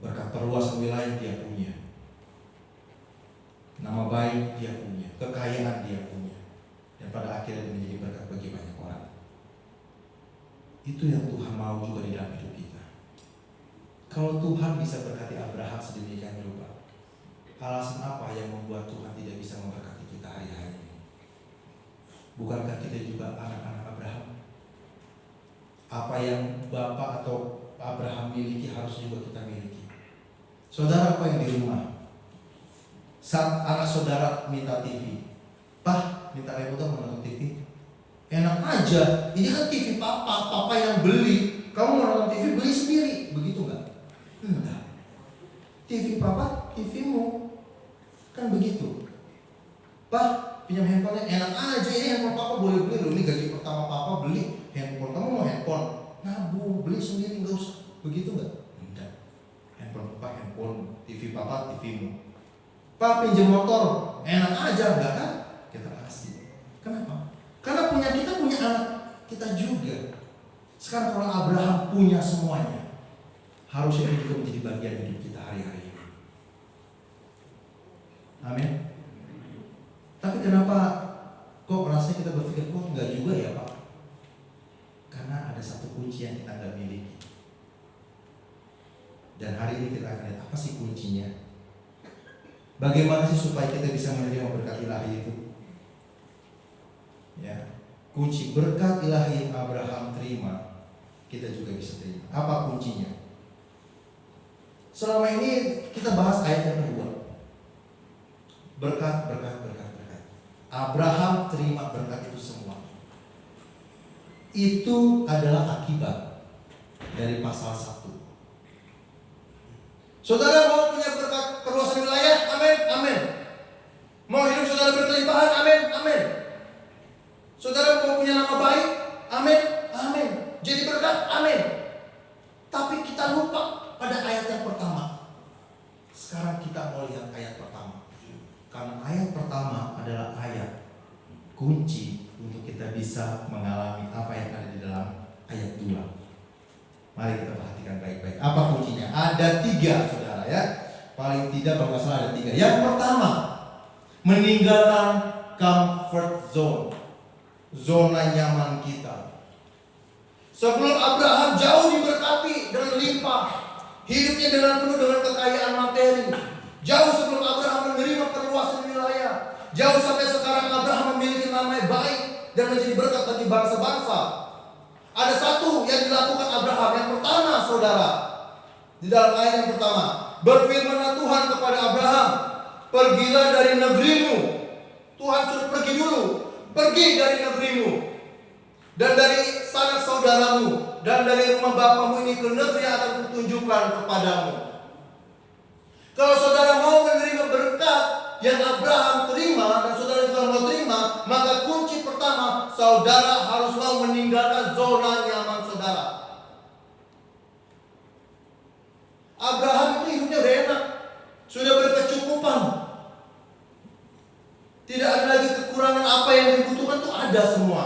Berkat perluasan wilayah dia punya, nama baik dia punya, kekayaan dia punya, dan pada akhirnya menjadi berkat bagi banyak orang. Itu yang Tuhan mau juga di dalam hidup kita. Kalau Tuhan bisa berkati Abraham sedemikian rupa, alasan apa yang membuat Tuhan tidak bisa memberkati kita hari-hari ini? Bukankah kita juga anak-anak Abraham? Apa yang Bapak atau Abraham miliki harus juga kita miliki. Saudara, apa yang di rumah? Saat anak saudara minta TV, Pak, minta remote menonton TV. Enak aja, ini kan TV papa yang beli. Kamu mau nonton TV, beli sendiri. Begitu enggak? Enggak. TV papa, TV-mu. Kan begitu. Pak, pinjam handphonenya, enak aja, ini handphone papa boleh beli loh. Ini gaji pertama papa beli handphone. Kamu mau handphone? Nabung, beli sendiri, enggak usah. Begitu enggak? Enggak. Handphone papa, handphone, TV papa, TV-mu. Pak, pinjam motor, enak aja, enggak kan? Kita kasih. Kenapa? Karena punya kita, punya anak kita juga. Sekarang kalau Abraham punya semuanya, harusnya itu juga menjadi bagian hidup kita hari-hari ini. Amin. Tapi kenapa kok rasanya kita berpikir, kok enggak juga ya Pak? Karena ada satu kunci yang kita enggak miliki. Dan hari ini kita akan lihat apa sih kuncinya. Bagaimana sih supaya kita bisa menerima berkat ilahi itu? Ya, kunci berkat ilahi yang Abraham terima, kita juga bisa terima. Apa kuncinya? Selama ini kita bahas ayat yang kedua. Berkat. Abraham terima berkat itu semua. Itu adalah akibat dari pasal 1. Saudara mau punya berkat perluasan wilayah? Amin, amin. Mau hidup saudara berkelimpahan? Amin, amin. Saudara mau punya nama baik? Amin, amin. Jadi berkat? Amin. Tapi kita lupa pada ayat yang pertama. Sekarang kita mau lihat ayat pertama. Karena ayat pertama adalah ayat kunci untuk kita bisa mengalami apa yang ada di dalam ayat 2. Mari kita perhatikan baik-baik. Apa kuncinya? Ada 3, saudara ya. Paling tidak kalau nggak salah ada 3. Yang pertama, meninggalkan comfort zone. Zona nyaman kita. Sebelum Abraham jauh diberkati dengan limpah, hidupnya dengan penuh dengan kekayaan materi. Jauh sebelum Abraham menerima perluasan wilayah, jauh sampai sekarang Abraham memiliki nama baik dan menjadi berkat bagi bangsa-bangsa. Ada satu yang dilakukan Abraham. Yang pertama, saudara, di dalam ayat yang pertama, berfirmanlah Tuhan kepada Abraham, pergilah dari negerimu. Tuhan suruh pergi dulu. Pergi dari negerimu dan dari sanak saudaramu dan dari rumah bapamu ini ke negeri yang akan kutunjukkan kepadamu. Kalau saudara mau menerima berkat yang Abraham terima dan saudara juga mau terima, maka kunci pertama, saudara harus mau meninggalkan zona nyaman saudara. Abraham itu hidupnya udah enak, sudah berkecukupan. Tidak ada lagi kekurangan, apa yang dibutuhkan itu ada semua.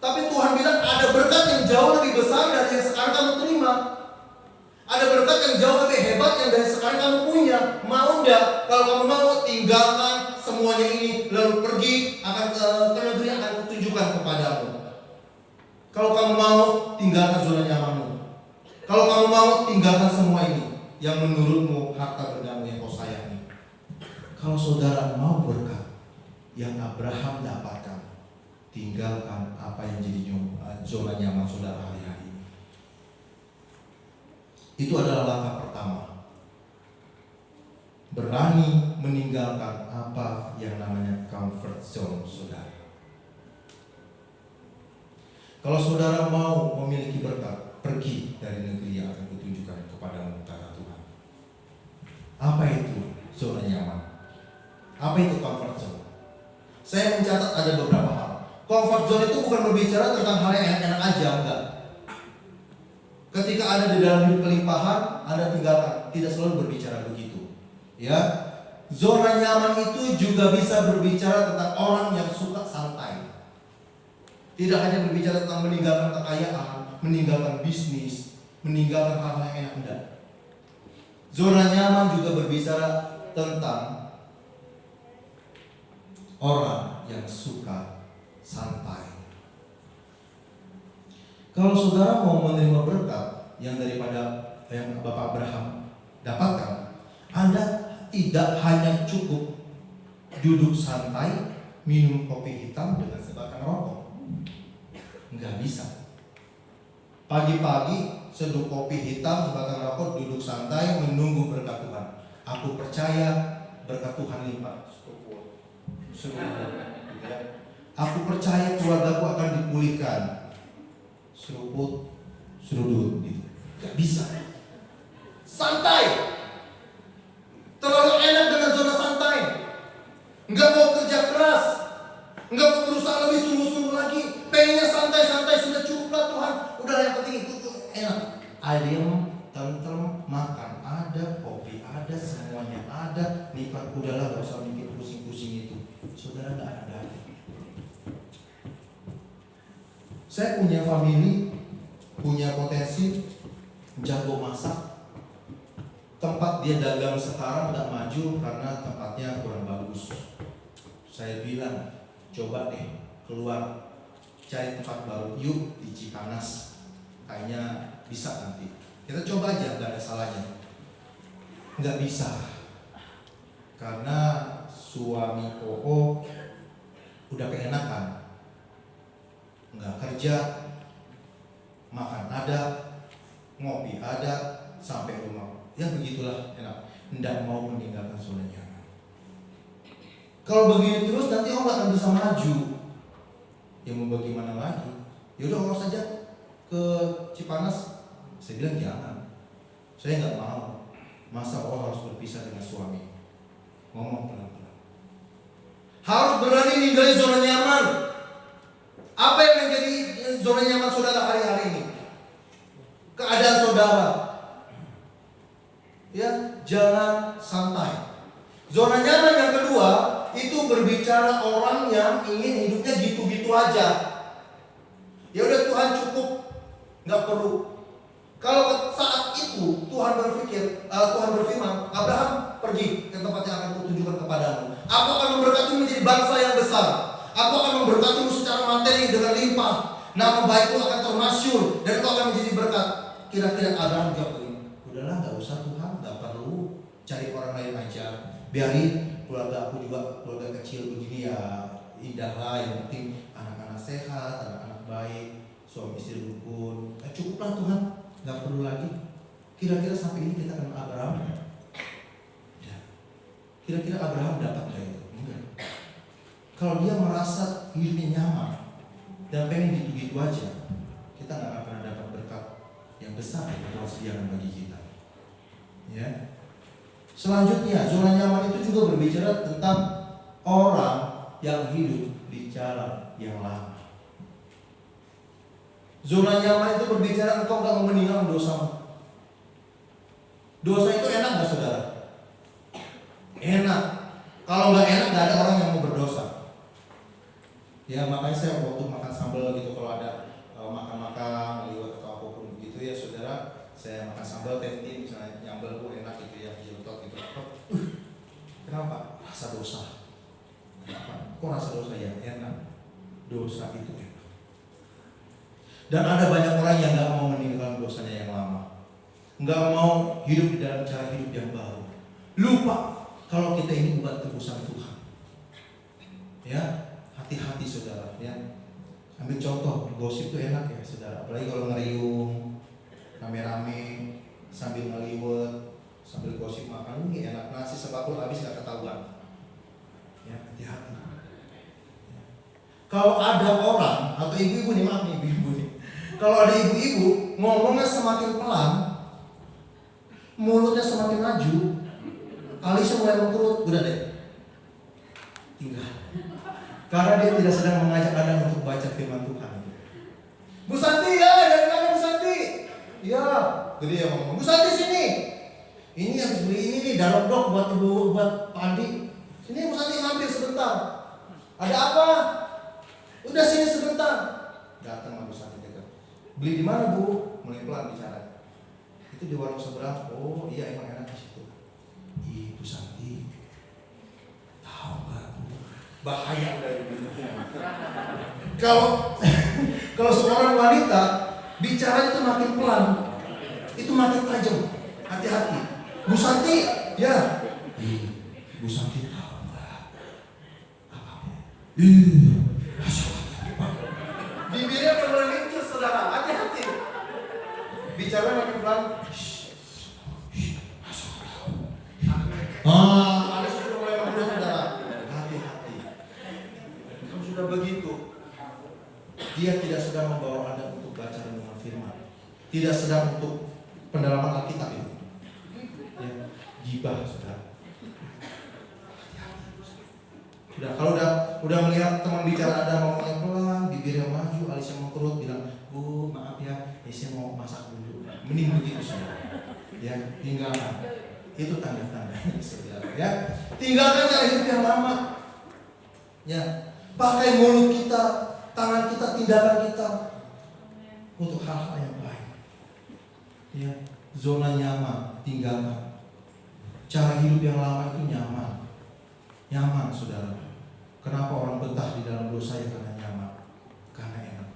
Tapi Tuhan bilang ada berkat yang jauh lebih besar dari yang sekarang kamu terima. Ada berkat yang jauh lebih hebat yang dari sekarang kamu punya. Mau enggak? Kalau kamu mau, tinggalkan semuanya ini, lalu pergi akan ke negeri yang akan kutunjukkan kepadamu. Kalau kamu mau, tinggalkan zona nyamanmu. Kalau kamu mau, tinggalkan semua ini yang menurutmu harta bendamu yang kau sayangi. Kalau saudara mau berkat yang Abraham dapatkan, tinggalkan apa yang jadi zona nyaman saudara hari-hari ini. Itu adalah langkah pertama. Berani meninggalkan apa yang namanya comfort zone saudara. Kalau saudara mau memiliki berkat, pergi dari negeri yang akan kutunjukkan kepadamu, kata Tuhan. Apa itu zona nyaman? Apa itu comfort zone? Saya mencatat ada beberapa hal. Comfort zone itu bukan berbicara tentang hal yang enak-enak aja, enggak. Ketika ada di dalam hidup kelimpahan, Anda tinggalkan. Tidak selalu berbicara begitu. Ya, Zona nyaman itu juga bisa berbicara tentang orang yang suka santai. Tidak hanya berbicara tentang meninggalkan kekayaan, meninggalkan bisnis, meninggalkan hal-hal yang enak, enggak. Zona nyaman juga berbicara tentang orang yang suka santai. Kalau saudara mau menerima berkat yang daripada yang Bapak Abraham dapatkan, Anda tidak hanya cukup duduk santai, minum kopi hitam dengan sebatang rokok. Enggak bisa. Pagi-pagi seduh kopi hitam, sebatang rokok, duduk santai, menunggu berkat Tuhan. Aku percaya berkat Tuhan limpah. Aku percaya keluargaku akan dipulihkan. Seruput, serudut, gitu. Gak bisa. Santai. Terlalu enak dengan zona santai. Enggak mau kerja keras, enggak mau berusaha lebih sungguh-sungguh lagi. Pengennya santai-santai, sudah cukuplah Tuhan. Udah yang penting itu enak. Ayam, tentrem, makan ada, kopi ada, semuanya ada. Nikmat udahlah, gak usah mikir pusing-pusing itu. Saudara gak ada. Saya punya family, punya potensi, jago masak. Tempat dia dagang sekarang gak maju karena tempatnya kurang bagus. Saya bilang, coba deh keluar, cari tempat baru, yuk di Cipanas. Kayaknya bisa nanti. Kita coba aja, gak ada salahnya. Gak bisa, karena suami Koko udah keenakan, nggak kerja, makan ada, ngopi ada, sampai rumah. Ya begitulah enak. Nggak mau meninggalkan zona nyaman. Kalau begini terus nanti orang akan bisa maju. Ya mau bagaimana lagi? Yaudah orang saja ke Cipanas. Saya bilang jangan. Saya nggak mau. Masa orang harus berpisah dengan suami? Ngomong pelan-pelan. Harus berani ninggalin zona nyaman. Apa yang menjadi zona nyaman saudara hari-hari ini? Keadaan saudara. Ya, jangan santai. Zona nyaman yang kedua itu berbicara orang yang ingin hidupnya gitu-gitu aja. Ya udah Tuhan cukup, nggak perlu. Kalau saat itu Tuhan berfirman, Abraham pergi ke tempat yang akan kutunjukkan kepadamu. Aku akan memberkatimu menjadi bangsa yang besar. Aku akan memberkatimu secara materi dengan limpah. Nama baikmu akan termasyhur dan kau akan menjadi berkat. Kira-kira Abraham jawab begini, udahlah nggak usah Tuhan, nggak perlu cari orang lain aja. Biarin keluarga aku juga keluarga kecil begini ya indah lah. Yang penting anak-anak sehat, anak-anak baik, suami istri rukun. Cukuplah Tuhan, nggak perlu lagi. Kira-kira sampai ini kita kenal Abraham? Ya. Kira-kira Abraham dapat nggak itu? Enggak. Kalau dia merasa hidupnya nyaman dan pengen gitu-gitu aja, kita nggak akan pernah dapat berkat yang besar yang Tuhan sediakan bagi kita. Ya. Selanjutnya, zona nyaman itu juga berbicara tentang orang yang hidup di jalan yang lama. Zona nyaman itu berbicara engkau gak mau meninggalkan dosamu. Dosa itu enak gak saudara? Enak. Kalau gak enak gak ada orang yang mau berdosa. Ya makanya saya waktu makan sambal gitu, kalau ada makan-makan liwat atau apapun begitu ya saudara, saya makan sambal tenti misalnya nyambal enak gitu ya, jiltot gitu. Kenapa? Rasa dosa. Kenapa? Kok rasa dosa ya? Enak. Dosa itu enak. Dan ada banyak orang yang gak mau meninggalkan dosanya yang lama, gak mau hidup di dalam cara hidup yang baru. Lupa kalau kita ini bukan tebusan Tuhan. Ya, hati-hati saudara. Ya, ambil contoh, gosip itu enak ya saudara. Apalagi kalau ngeriung, rame-rame, sambil ngeliwet, sambil gosip makan, ini enak. Nasi sebakul habis gak ketahuan. Ya, hati-hati. Ya. Kalau ada orang atau ibu-ibu nih, maaf nih ibu-ibu nih. Kalau ada ibu-ibu ngomongnya semakin pelan, mulutnya semakin maju, alisnya mulai mengkerut, udah deh, tinggal. Karena dia tidak sedang mengajak Anda untuk baca firman Tuhan. Bu Santi ya, dari mana Bu Santi? Ya, jadi dia ngomong, Bu Santi sini. Ini habis beli ini nih, darok buat ibu, buat Pak Andi. Sini Bu Santi mampir sebentar. Ada apa? Udah sini sebentar. Datang Bu Santi dekat. Beli di mana Bu? Mulai pelan bicara. Itu di warung seberang. Oh iya emang enak di situ. Ibu Santi, tahu nggak Bu? Bahaya udah ibu. Kalau seorang wanita bicara itu makin pelan, itu makin tajam. Hati-hati. Bu Santi, ya. Bu Santi tahu nggak? Apa? Bibirnya berlincir saudara. Hati-hati. Bicara makin pelan. Ada sudah mulai ngobrol saudara. Hati-hati. Kalau sudah begitu, dia tidak sedang membawa Anda untuk baca renungan firman. Tidak sedang untuk pendalaman Alkitab itu. Ya, gibah saudara. Udah, kalau udah melihat teman bicara Anda ngomongnya pelan, bibirnya maju, alisnya mengkerut, bilang, Bu maaf ya, saya mau masak dulu. Mending begitu saudara. Ya, tinggalkan. Itu tanda-tanda saudara. Ya, tinggalkan cara hidup yang lama. Ya, pakai mulut kita, tangan kita, tindakan kita untuk hal-hal yang baik. Ya, zona nyaman tinggalkan. Cara hidup yang lama itu nyaman saudara. Kenapa orang betah di dalam dosa? Ya karena nyaman, karena enak.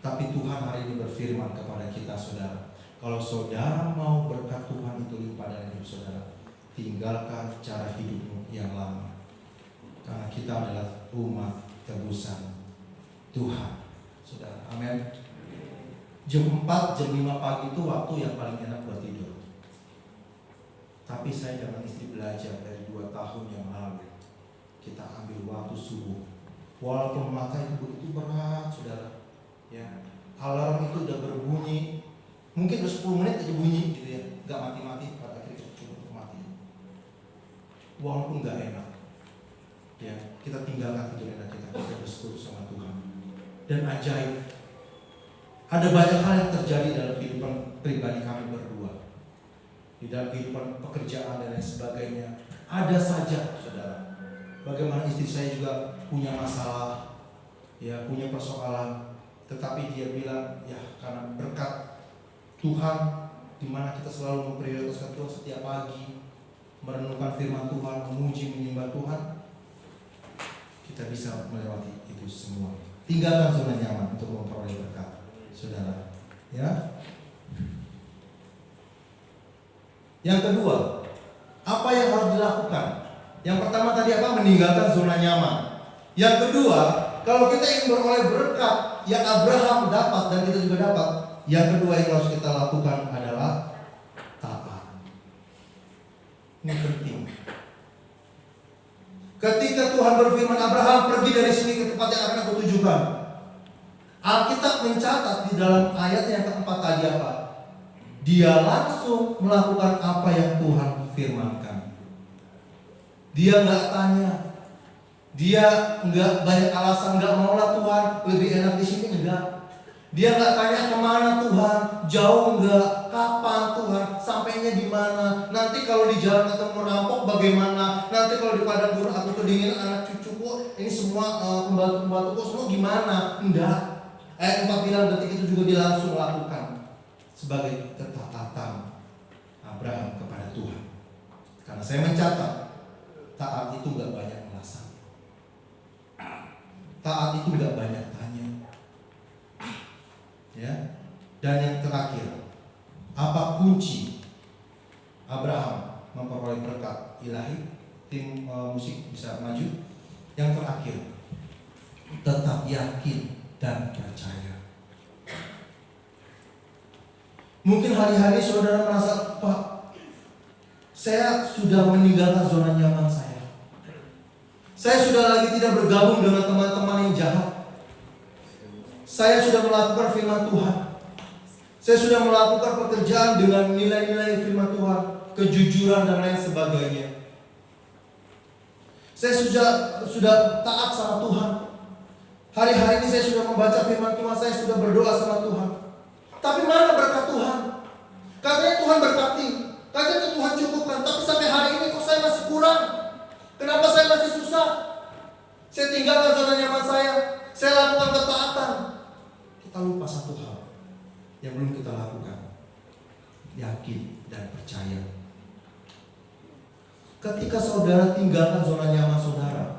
Tapi Tuhan hari ini berfirman kepada kita saudara, kalau saudara mau berkat Tuhan itu limpah dalam hidup saudara, tinggalkan cara hidupmu yang lama. Karena kita adalah umat tebusan Tuhan saudara. Amin. Jam 4, jam 5 pagi itu waktu yang paling enak buat tidur. Tapi saya dengan istri belajar dari 2 tahun yang lalu, kita ambil waktu subuh. Walaupun mata itu begitu berat saudara, ya, alarm itu udah berbunyi, mungkin udah 10 menit aja bunyi gitu ya, gak mati-mati, pada akhirnya kita coba mati. Walaupun gak enak, ya, kita tinggalkan tidur enak kita bersekutu sama Tuhan. Dan ajaib, ada banyak hal yang terjadi dalam kehidupan pribadi kami berdua, di dalam kehidupan pekerjaan dan lain sebagainya. Ada saja saudara, bagaimana istri saya juga punya masalah, ya, punya persoalan, tetapi dia bilang, ya karena berkat Tuhan, di mana kita selalu memprioritaskan Tuhan setiap pagi, merenungkan firman Tuhan, memuji menyembah Tuhan, kita bisa melewati itu semua. Tinggalkan zona nyaman untuk memperoleh berkat saudara, ya. Yang kedua, apa yang harus dilakukan? Yang pertama tadi apa? Meninggalkan zona nyaman. Yang kedua, kalau kita ingin beroleh berkat yang Abraham dapat dan kita juga dapat, yang kedua yang harus kita lakukan adalah taat. Ini penting. Ketika Tuhan berfirman, Abraham pergi dari sini ke tempat yang akan aku tujukan, Alkitab mencatat di dalam ayat yang keempat tadi apa? Dia langsung melakukan apa yang Tuhan firmankan. Dia nggak tanya, dia nggak banyak alasan, nggak maulah Tuhan, lebih enak di sini, enggak. Dia nggak tanya kemana Tuhan, jauh nggak, kapan Tuhan, sampainya di mana, nanti kalau di jalan ketemu rampok bagaimana, nanti kalau di padang gurun aku kedinginan anak cucuku, ini semua pembantu-pembantuku semua gimana, enggak. Ayat 4 bilang detik itu juga dia langsung melakukan sebagai ketaatan Abraham kepada Tuhan. Karena saya mencatat, taat itu nggak banyak alasan, taat itu nggak banyak tanya, ya. Dan yang terakhir, apa kunci Abraham memperoleh berkat ilahi? Tim musik bisa maju. Yang terakhir, tetap yakin dan percaya. Mungkin hari-hari saudara merasa, Pak, saya sudah meninggalkan zona nyaman saya. Saya sudah lagi tidak bergabung dengan teman-teman yang jahat. Saya sudah melakukan firman Tuhan. Saya sudah melakukan pekerjaan dengan nilai-nilai firman Tuhan, kejujuran dan lain sebagainya. Saya sudah taat sama Tuhan. Hari-hari ini saya sudah membaca firman Tuhan, saya sudah berdoa sama Tuhan. Tapi mana berkat Tuhan? Katanya Tuhan berkati, Katakan Tuhan cukupkan, tapi sampai hari ini kok saya masih kurang. Kenapa saya masih susah? Saya tinggalkan zona nyaman saya lakukan ketaatan. Kita lupa satu hal yang belum kita lakukan. Yakin dan percaya. Ketika saudara tinggalkan zona nyaman saudara,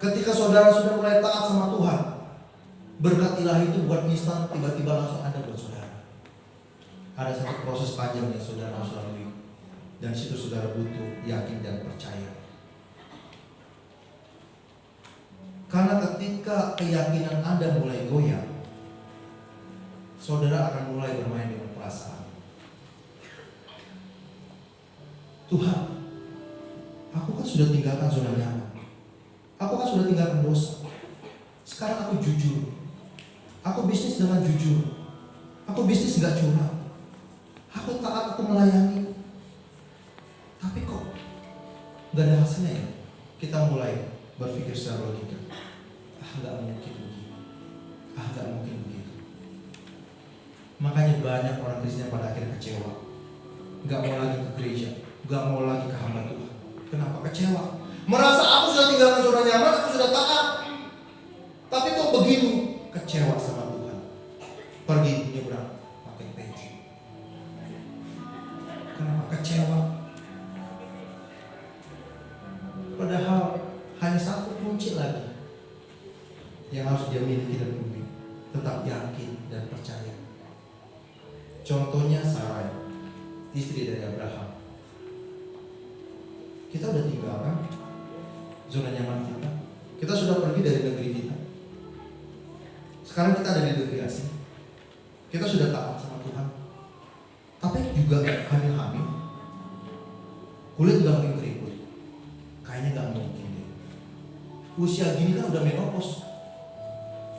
ketika saudara sudah mulai taat sama Tuhan, berkat ilahi itu buat instan tiba-tiba langsung ada buat saudara. Ada satu proses panjang yang saudara harus lalui, dan situ saudara butuh yakin dan percaya. Karena ketika keyakinan Anda mulai goyah, saudara akan mulai bermain dengan perasaan. Tuhan, aku kan sudah tinggalkan zona nyaman. Aku kan sudah tinggalkan dosa. Sekarang aku jujur. Aku bisnis dengan jujur. Aku bisnis gak curang. Aku taat, aku melayani. Tapi kok gak ada hasilnya ya? Kita mulai berpikir secara logika. Gak mungkin begitu. Gak mungkin begitu. Makanya banyak orang Kristen pada akhirnya kecewa. Gak mau lagi ke gereja, gak mau lagi ke hamba Tuhan. Kenapa kecewa? Merasa aku sudah tinggalkan zona nyaman, aku sudah taat. Tapi kok begini? Kecewa sama Tuhan. Pergi nyebrang pakai peci. Kenapa kecewa? Padahal hanya satu kunci lagi yang harus dia miliki dan penuhi. Tetap yakin dan percaya. Contohnya Sarai, istri dari Abraham. Kita udah tinggalkan zona nyaman kita. Kita sudah pergi dari negeri kita. Sekarang kita ada di negeri asing. Kita sudah taat sama Tuhan. Tapi juga hamil-hamil. Kulit udah makin keriput. Kayaknya gak mungkin deh. Usia gini kan udah menopause.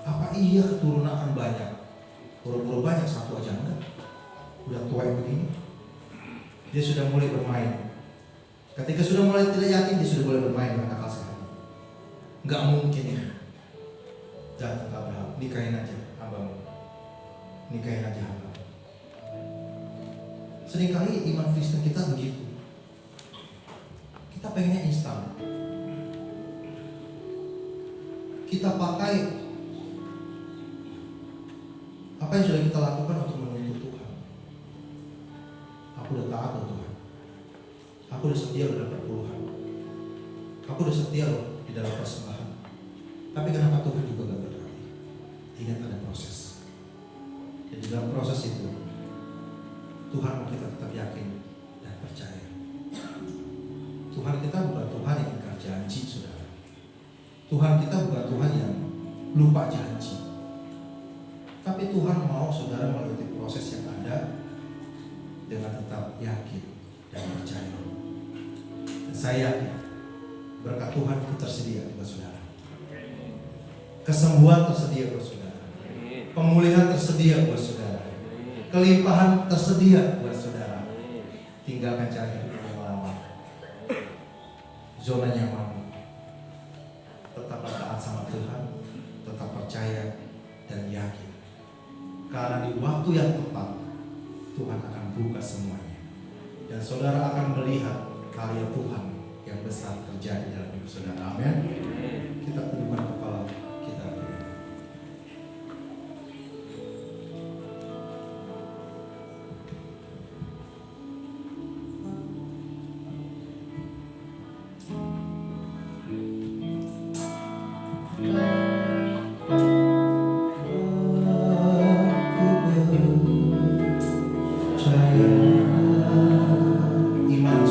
Apa iya keturunan akan banyak? Buru-buru banyak, satu aja enggak. Udah tua begini. Dia sudah mulai bermain. Ketika sudah mulai tidak yakin, dia sudah mulai bermain dengan akal sehat. Enggak mungkin ya. Datang ke Abraham, nikahin aja hambamu. Nikahin aja hambamu. Seringkali iman Kristen kita begitu. Kita pengennya instan. Kita pakai apa yang sudah kita lakukan untuk menuntut Tuhan. Aku udah taat loh Tuhan. Aku udah setia loh dalam perpuluhan. Aku udah setia loh di dalam persembahan. Tapi kenapa Tuhan juga gak berarti? Ingat ada proses. Dan di dalam proses itu Tuhan mau kita tetap yakin dan percaya. Tuhan kita bukan Tuhan yang ingkar janji, saudara. Tuhan kita bukan Tuhan yang lupa janji. Tapi Tuhan mau saudara melalui proses yang ada dengan tetap yakin dan percaya. Dan saya yakin berkat Tuhan itu tersedia buat saudara. Kesembuhan tersedia buat saudara. Pemulihan tersedia buat saudara. Kelimpahan tersedia buat saudara. Tinggalkan cari yang lama. Zona nyaman. Tetap taat sama Tuhan, tetap percaya dan yakin. Karena di waktu yang tepat Tuhan akan buka semuanya. Dan saudara akan melihat karya Tuhan yang besar terjadi dalam hidup saudara. Amin. Kita tundukkan kepala kita berdoa. Iman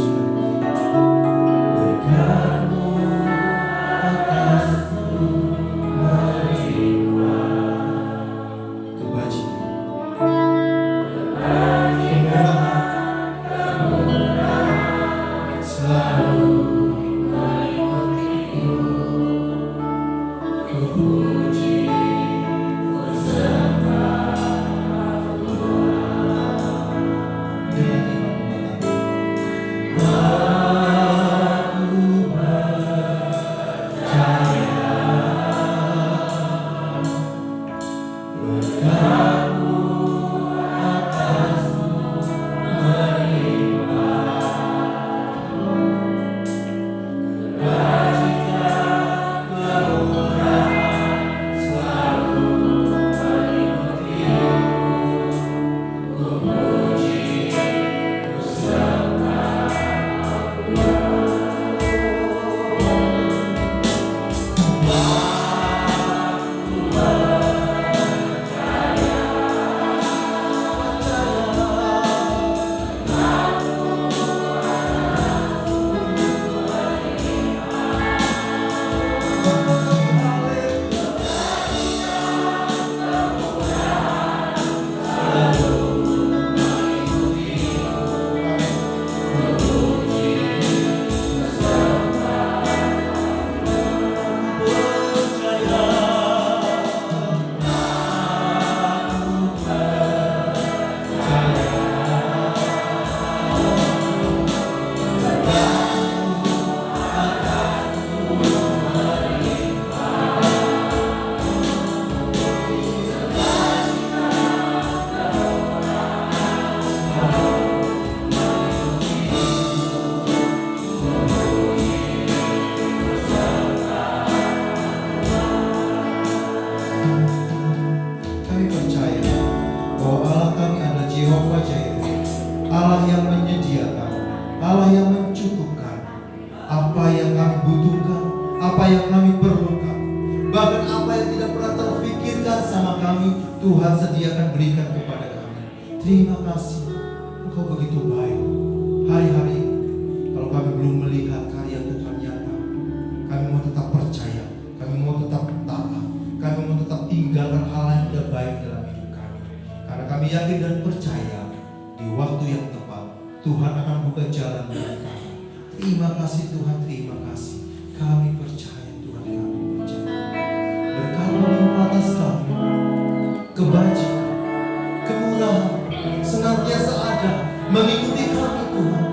yang menyediakan, Allah yang mencukupkan apa yang kami butuhkan, apa yang kami perlukan. Bahkan apa yang tidak pernah terfikirkan sama kami, Tuhan sediakan berikan kepada kami. Terima kasih, Engkau begitu baik. Hari-hari ini, kalau kami belum melihat karya Tuhan nyata, kami mau tetap percaya, kami mau tetap taat, kami mau tetap tinggalkan hal yang tidak baik dalam hidup kami. Karena kami yakin dan percaya, di waktu yang tepat, Tuhan akan buka jalan bagi kami. Terima kasih Tuhan, terima kasih. Kami percaya Tuhan, kami percaya. Berkat melimpah atas kami, kebajikan, kemurahan senantiasa ada mengikuti kami Tuhan.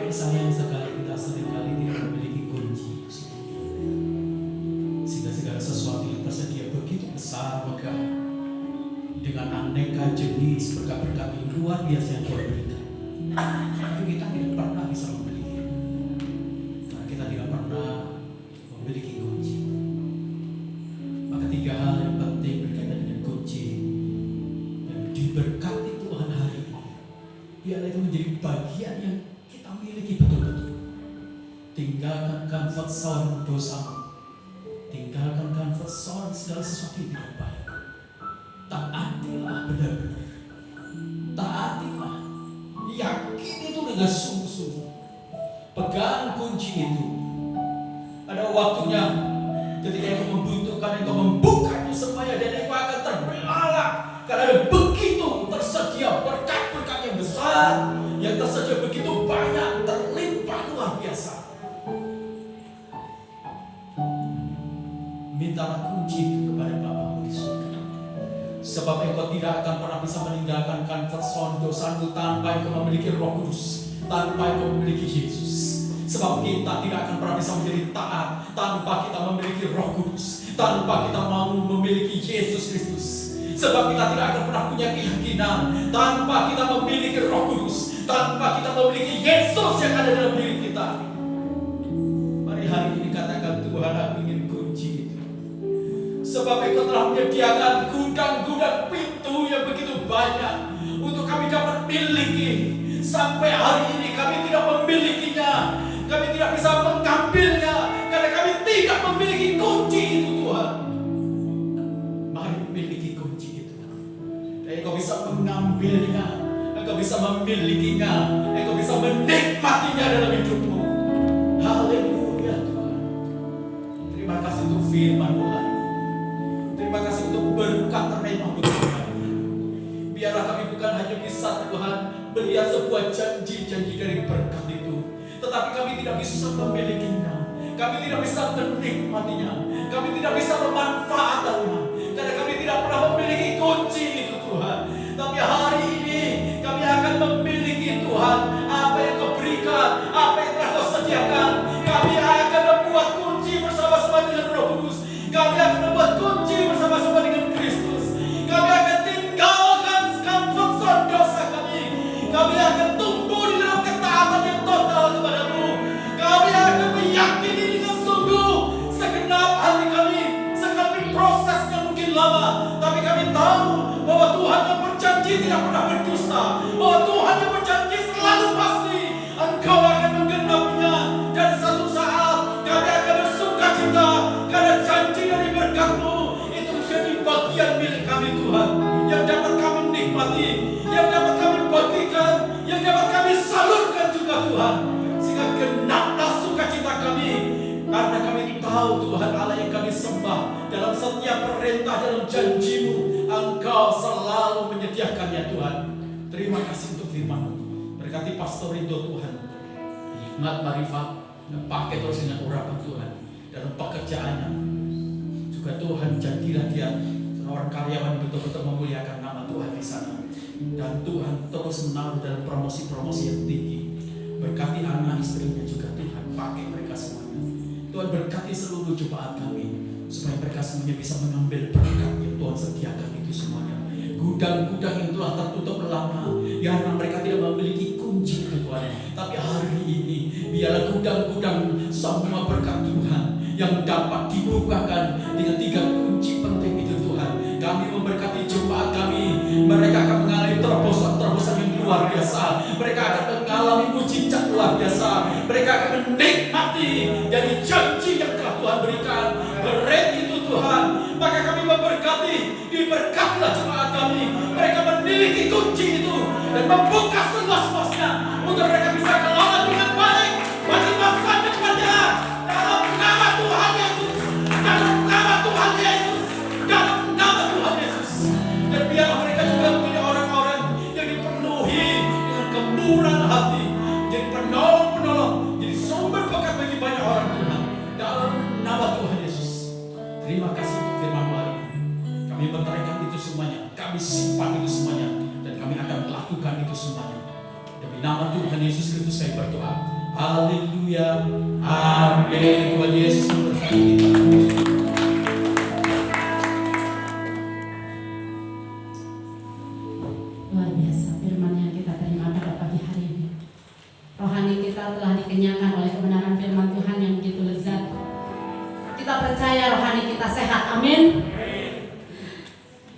Sayang sekali kita seringkali tidak memiliki kunci itu sendiri. Sehingga segala sesuatu yang tersedia begitu besar megah, dengan aneka jenis berkat-berkat yang luar biasa yang Tuhan berikan. Tapi kita tidak pernah bisa memiliki, karena kita tidak pernah memiliki kunci. Maka 3 hal yang penting berkaitan dengan kunci yang diberkati Tuhan hari ini, biarlah itu menjadi bagian yang miliki betul-betul. Tinggalkan comfort zone dosamu, tinggalkan comfort zone segala sesuatu yang tidak baik. Taatilah benar-benar, taatilah, yakin itu dengan sungguh-sungguh. Pegang kunci itu. Ada waktunya ketika engkau membutuhkan, engkau membuka itu semuanya, dan engkau akan terbelalak karena ada begitu tersedia berkat-berkat yang besar, yang tersedia begitu banyak, terlimpah luar biasa. Mintalah kunci itu kepada Bapamu di surga. Sebab engkau tidak akan pernah bisa meninggalkan comfort zone dosamu tanpa engkau memiliki Roh Kudus, tanpa engkau memiliki Yesus. Sebab kita tidak akan pernah bisa menjadi taat tanpa kita memiliki Roh Kudus, tanpa kita mau memiliki Yesus Kristus. Sebab kita tidak akan pernah punya keyakinan tanpa kita memiliki Roh Kudus, tanpa kita memiliki Yesus yang ada dalam diri kita. Mari hari ini katakan, Tuhan, aku ingin kunci itu. Sebab Engkau telah menyediakan gudang-gudang pintu yang begitu banyak untuk kami dapat miliki. Sampai hari ini kami tidak memilikinya, kami tidak bisa mengambilnya karena kami tidak memiliki kunci itu, Tuhan. Mari miliki kunci itu. Engkau bisa mengambilnya, Engkau bisa memilikinya, Engkau bisa menikmatinya dalam hidupmu. Haleluya Tuhan. Terima kasih untuk firman-Mu hari ini. Terima kasih untuk berkat rema-Mu Tuhan. Biarlah kami bukan hanya bisa Tuhan melihat sebuah janji-janji dari berkat itu, tetapi kami tidak bisa memilikinya, kami tidak bisa menikmatinya, kami tidak bisa memanfaatkannya, karena kami tidak pernah memiliki kunci itu Tuhan. Tapi hari ini kami akan memiliki Tuhan apa yang Kau berikan, apa yang telah Kau sediakan. Kami akan membuat kunci bersama-sama dengan Roh Kudus, kami akan membuat kunci bersama-sama dengan Kristus. Kami akan tinggalkan comfort zone dosa kami, kami akan tumbuh di dalam ketaatan yang total kepada-Mu. Kami akan meyakini dengan sungguh segenap hati kami, sekalipun prosesnya mungkin lama, tapi kami tahu bahwa Tuhan yang berjanji tidak pernah berdusta, bahwa Tuhan yang berjanji selalu pasti Engkau akan menggenapinya, dan satu saat kami akan kami tahu Tuhan Allah yang kami sembah, dalam setiap perintah, dalam janji-Mu, Engkau selalu menyediakannya Tuhan. Terima kasih untuk firman-Mu. Berkati Pastor Rindo Tuhan, hikmat marifat, pakai terus dengan urapan Tuhan dalam pekerjaannya. Juga Tuhan, jadilah dia seorang karyawan yang betul-betul memuliakan nama Tuhan di sana. Dan Tuhan terus menaruh dalam promosi-promosi yang tinggi. Berkati anak istrinya juga Tuhan, pakai mereka semuanya. Tuhan berkati seluruh jemaat kami, supaya mereka semuanya bisa mengambil berkat yang Tuhan sediakan itu semuanya. Gudang-gudang yang telah tertutup lama, yang mereka tidak memiliki kunci itu Tuhan. Tapi hari ini biarlah gudang-gudang semua berkat Tuhan yang dapat dibukakan dengan 3 kunci penting itu Tuhan. Kami memberkati jemaat kami, mereka akan mengalami terobosan-terobosan yang luar biasa. Mereka akan mengalami mujizat luar biasa. Mereka akan menikmati dari janji yang telah Tuhan berikan. Berkat itu Tuhan, maka kami memberkati, diberkatilah jemaat kami. Mereka memiliki kunci itu dan membuka seluas-luasnya untuk mereka bisa kelola dengan baik bagi masa depannya. Dalam nama Tuhan Yesus, dalam nama Tuhan Yesus, dalam nama Tuhan Yesus. Dan biarlah mereka juga menjadi orang-orang yang dipenuhi dengan kemurahan hati, jadi penolong-penolong, jadi sumber berkat bagi banyak orang Tuhan. Dalam nama Tuhan Yesus. Terima kasih untuk firman-Mu hari ini. Kami menerangkan itu semuanya, kami simpan itu semuanya, dan kami akan melakukan itu semuanya. Demi nama Tuhan Yesus Kristus saya berdoa. Haleluya. Amin. Tuhan Yesus memberkati kita. Luar biasa firman yang kita terima pada pagi hari ini. Rohani kita telah dikenyangkan oleh kebenaran firman Tuhan yang begitu lezat. Kita percaya rohani kita sehat. Amin.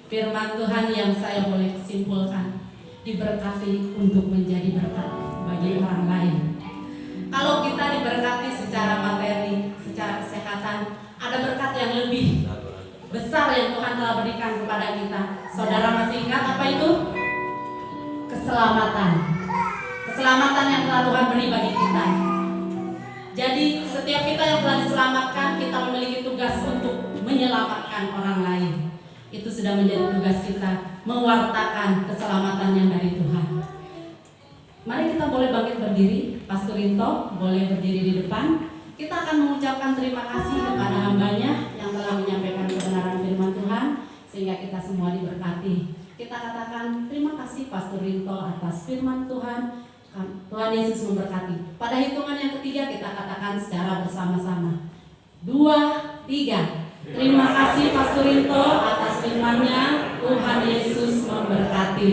Firman Tuhan yang saya boleh simpulkan, diberkati untuk menjadi berkat bagi orang lain. Kalau kita diberkati secara materi, secara kesehatan, ada berkat yang lebih besar yang Tuhan telah berikan kepada kita. Saudara masih ingat apa itu? Keselamatan. Keselamatan yang telah Tuhan beri bagi kita. Jadi setiap kita yang telah diselamatkan, kita memiliki tugas untuk menyelamatkan orang lain. Itu sudah menjadi tugas kita, mewartakan keselamatan yang dari Tuhan. Mari kita boleh bangkit berdiri. Pastor Rinto boleh berdiri di depan. Kita akan mengucapkan terima kasih kepada hambanya yang telah menyampaikan kebenaran firman Tuhan, sehingga kita semua diberkati. Kita katakan terima kasih Pastor Rinto atas firman Tuhan. Tuhan Yesus memberkati. Pada hitungan yang ketiga kita katakan secara bersama-sama. 2, 3. Terima kasih Pastor Rinto atas firman-Nya. Tuhan Yesus memberkati.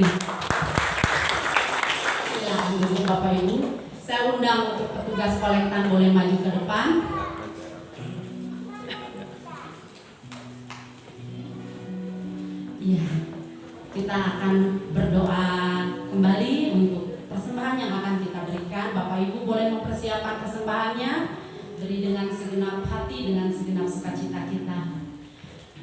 Silakan duduk Bapak Ibu. Saya undang untuk petugas kolektan boleh maju ke depan. Iya, kita akan berdoa kembali untuk persembahan yang akan kita berikan. Bapak Ibu boleh mempersiapkan persembahannya. Beri dengan segenap hati, dengan segenap sukacita kita.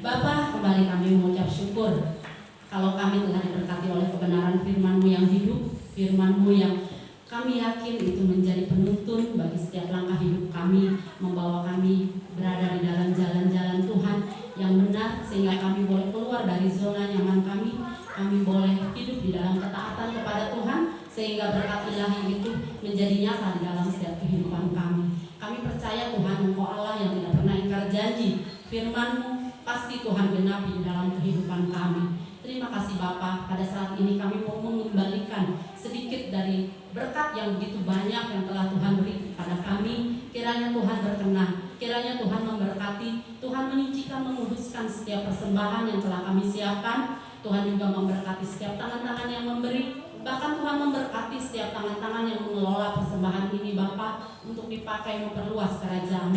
Bapa, kembali kami mengucap syukur kalau kami telah diberkati oleh kebenaran firman-Mu yang hidup, firman-Mu yang kami yakin itu menjadi penuntun bagi setiap langkah hidup kami, membawa kami berada di dalam jalan-jalan Tuhan yang benar, sehingga kami boleh keluar dari zona nyaman kami boleh hidup di dalam ketaatan kepada Tuhan, sehingga berkat ilahi itu menjadi nyata di dalam setiap kehidupan kami. Kami percaya Tuhan, Engkau Allah yang tidak pernah ingkar janji, firman-Mu pasti Tuhan genapi di dalam kehidupan kami. Terima kasih Bapa. Pada saat ini kami mau mengembalikan sedikit dari berkat yang begitu banyak yang telah Tuhan beri kepada kami. Kiranya Tuhan berkenan, kiranya Tuhan memberkati, Tuhan menyucikan, menguduskan setiap persembahan yang telah kami siapkan. Tuhan juga memberkati setiap tangan-tangan yang memberi. Bahkan Tuhan memberkati setiap tangan-tangan yang mengelola persembahan ini Bapa, untuk dipakai memperluas kerajaan.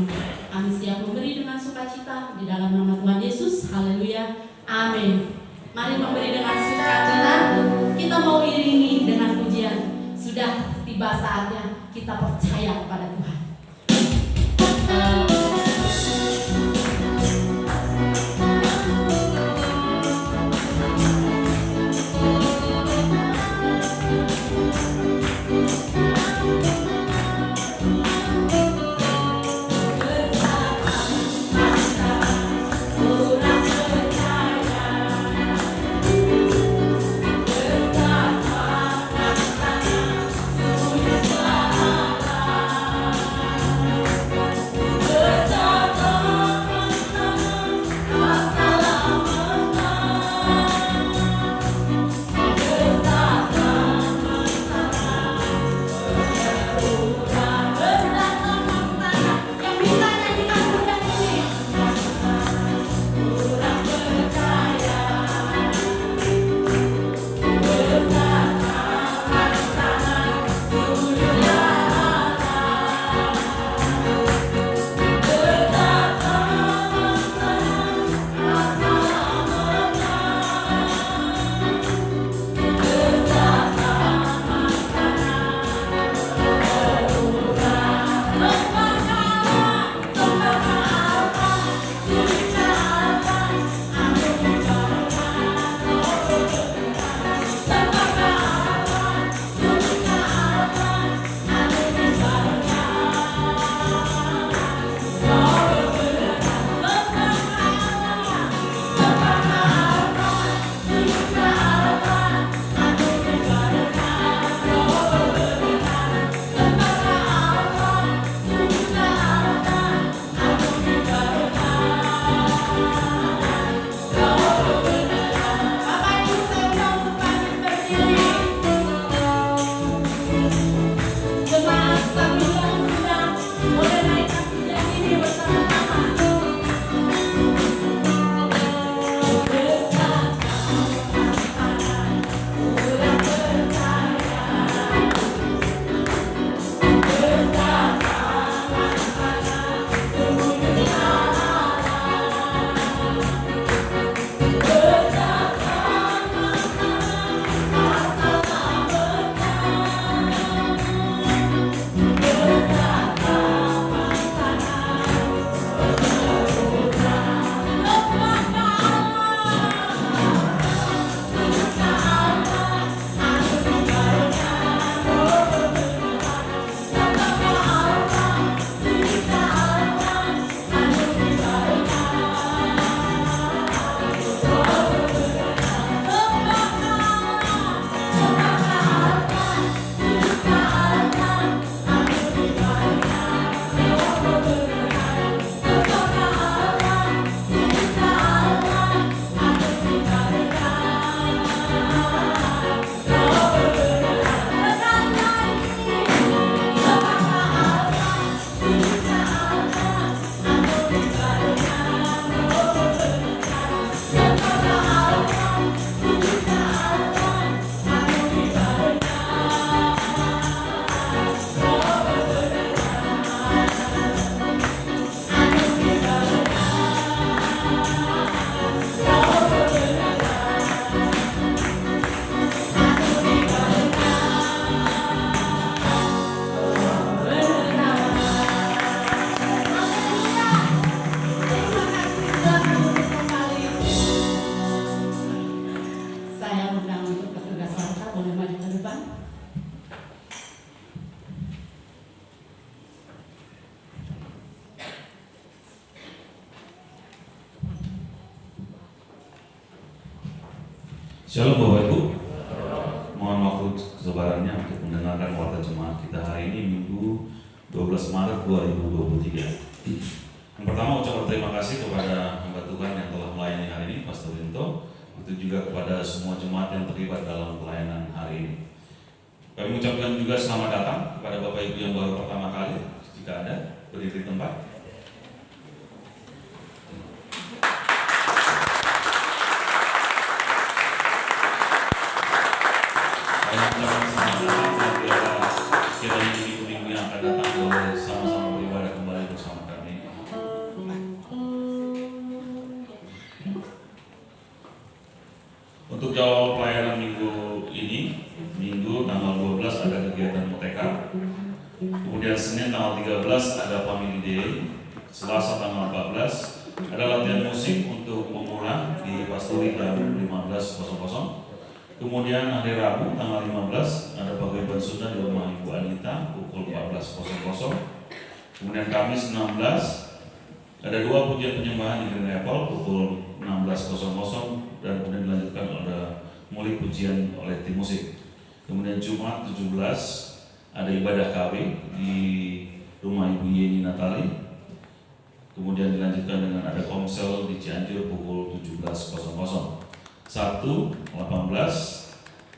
Kami siap memberi dengan sukacita di dalam nama Tuhan Yesus. Haleluya. Amin. Mari memberi dengan sukacita. Kita mau iringi dengan pujian. Sudah tiba saatnya kita percaya kepada Tuhan. Bersama Shalom Bapak Ibu, mohon waktu kesabarannya untuk mendengarkan warta jemaat kita hari ini Minggu 12 Maret 2023. Yang pertama ucapkan terima kasih kepada hamba Tuhan yang telah melayani hari ini, Pastor Rinto. Itu juga kepada semua jemaat yang terlibat dalam pelayanan hari ini. Kami mengucapkan juga selamat datang kepada Bapak Ibu yang baru pertama kali, jika ada, berdiri di tempat. Kita di minggu yang akan datang boleh sama-sama beribadah kembali bersama kami. Untuk jawab pelayanan minggu ini, Minggu tanggal 12 ada kegiatan muteka. Kemudian Senin tanggal 13 ada Family Day. Selasa tanggal 14 ada latihan musik untuk pemula di Pastori jam 15.00. Kemudian hari Rabu tanggal 15 ada paguyuban Sunda di rumah Ibu Anita pukul 14.00. Kemudian Kamis 16 ada 2 pujian penyembahan di Green Apple pukul 16.00 dan kemudian dilanjutkan oleh mulai pujian oleh tim musik. Kemudian Jumat 17 ada ibadah KW di rumah Ibu Yeni Natali. Kemudian dilanjutkan dengan ada komsel di Cianjur pukul 17.00. Sabtu 18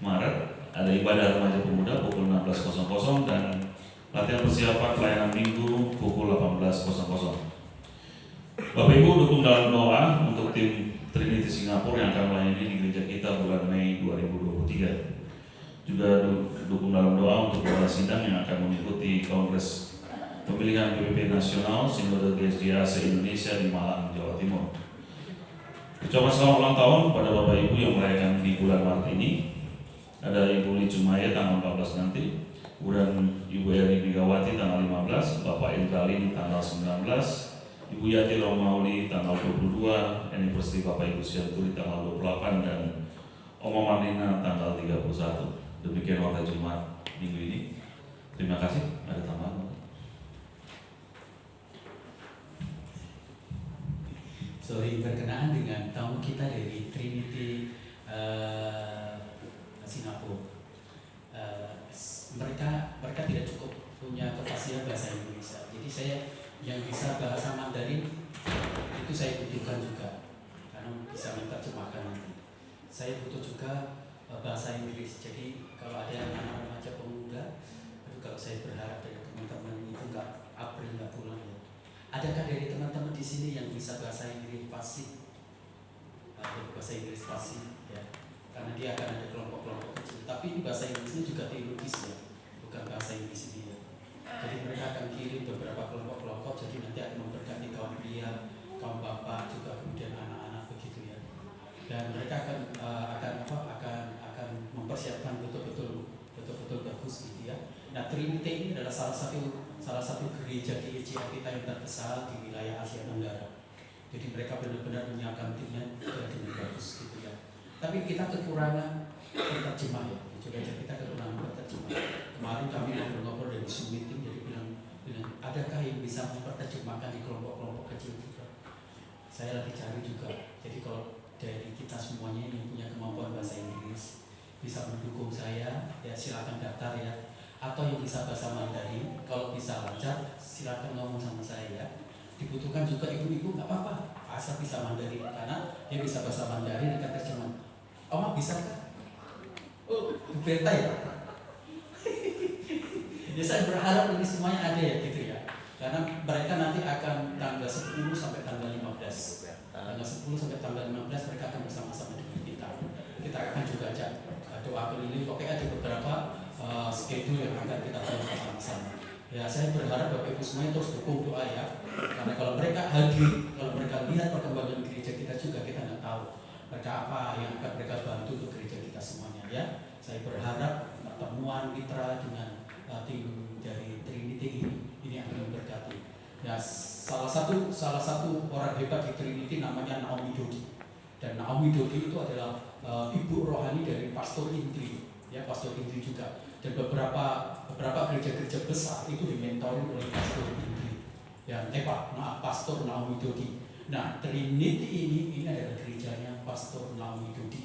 Maret ada ibadah remaja pemuda pukul 16.00 dan latihan persiapan pelayanan minggu pukul 18.00. Bapak Ibu dukung dalam doa untuk tim Trinity Singapura yang akan melayani di gereja kita bulan Mei 2023. Juga dukung dalam doa untuk para sidang yang akan mengikuti Kongres Pemilihan PPP Nasional Sinode GSDA se-Indonesia di Malang, Jawa Timur. Ucapan selamat ulang tahun pada Bapak Ibu yang merayakan di bulan Maret ini. Ada Ibu Li Cumaya tanggal 14 nanti, kemudian Ibu Eri Megawati tanggal 15, Bapak Indralin tanggal 19, Ibu Yati Romauli tanggal 22, anniversary Bapak Ibu Sianturi tanggal 28 dan Oma Marlina tanggal 31. Demikian warta Jumat minggu ini. Terima kasih. Ada tambahan? Sorry, berkenaan dengan tamu kita dari Trinity Singapura. Mereka tidak cukup punya kefasihan bahasa Indonesia. Jadi saya yang bisa bahasa Mandarin itu saya butuhkan juga karena bisa menerjemahkan nanti. Saya butuh juga bahasa Inggris. Jadi kalau ada anak remaja pemuda, kalau saya berharap dari teman-teman itu nggak pulang ya. Adakah dari teman-teman di sini yang bisa bahasa Inggris fasih? Bahasa Inggris fasih ya. Karena dia akan ada kelompok-kelompok kecil. Tapi ini bahasa Inggrisnya juga teologis ya, bukan bahasa Inggris ini ya. Jadi mereka akan kirim beberapa kelompok-kelompok. Jadi nanti akan memberkati kaum pria, kaum bapak juga kemudian anak-anak begitu ya. Dan mereka akan mempersiapkan betul-betul bagus gitu ya. Nah, Trinity ini adalah salah satu gereja GECA kita yang terbesar di wilayah Asia Tenggara. Jadi mereka benar-benar menyiapkan timnya dengan bagus gitu ya. Tapi kita kekurangan penerjemah ya. Gereja kita kekurangan penerjemah. Kemarin kami ngobrol dari Zoom meeting, jadi bilang adakah yang bisa memperterjemahkan di kelompok-kelompok kecil juga? Saya lagi cari juga. Jadi kalau dari kita semuanya yang punya kemampuan bahasa Inggris bisa mendukung saya, ya silakan daftar ya. Atau yang bisa bahasa Mandarin, kalau bisa lancar silakan ngomong sama saya ya. Dibutuhkan juga ibu-ibu, nggak apa-apa, asal bisa Mandarin karena dia bisa bahasa Mandarin dan terjemahan. Oma bisa kan? Oh, beta ya. Ya saya berharap ini semuanya ada ya gitu ya. Karena mereka nanti akan tanggal 10 sampai tanggal 15. Tanggal 10 sampai tanggal 15 mereka akan bersama-sama dengan kita. Kita akan juga ajak doa keliling, pokoknya ada beberapa schedule yang akan kita lakukan bersama-sama. Ya saya berharap Bapak Ibu semuanya terus dukung doa ya. Karena kalau mereka hadir, kalau mereka lihat perkembangan gereja kita juga, kita nggak tahu mereka apa yang akan mereka bantu untuk gereja kita semuanya ya. Saya berharap pertemuan mitra dengan tim dari Trinity ini akan memberkati. Ya salah satu orang hebat di Trinity namanya Naomi Dodi. Dan Naomi Dodi itu adalah ibu rohani dari Pastor Indri, ya Pastor Indri juga. Dan beberapa gereja-gereja besar itu dimentori oleh Pastor Indri. Ya, Pastor Naomi Dodi. Nah, Trinity ini adalah gerejanya Pastor Naomi Dodi.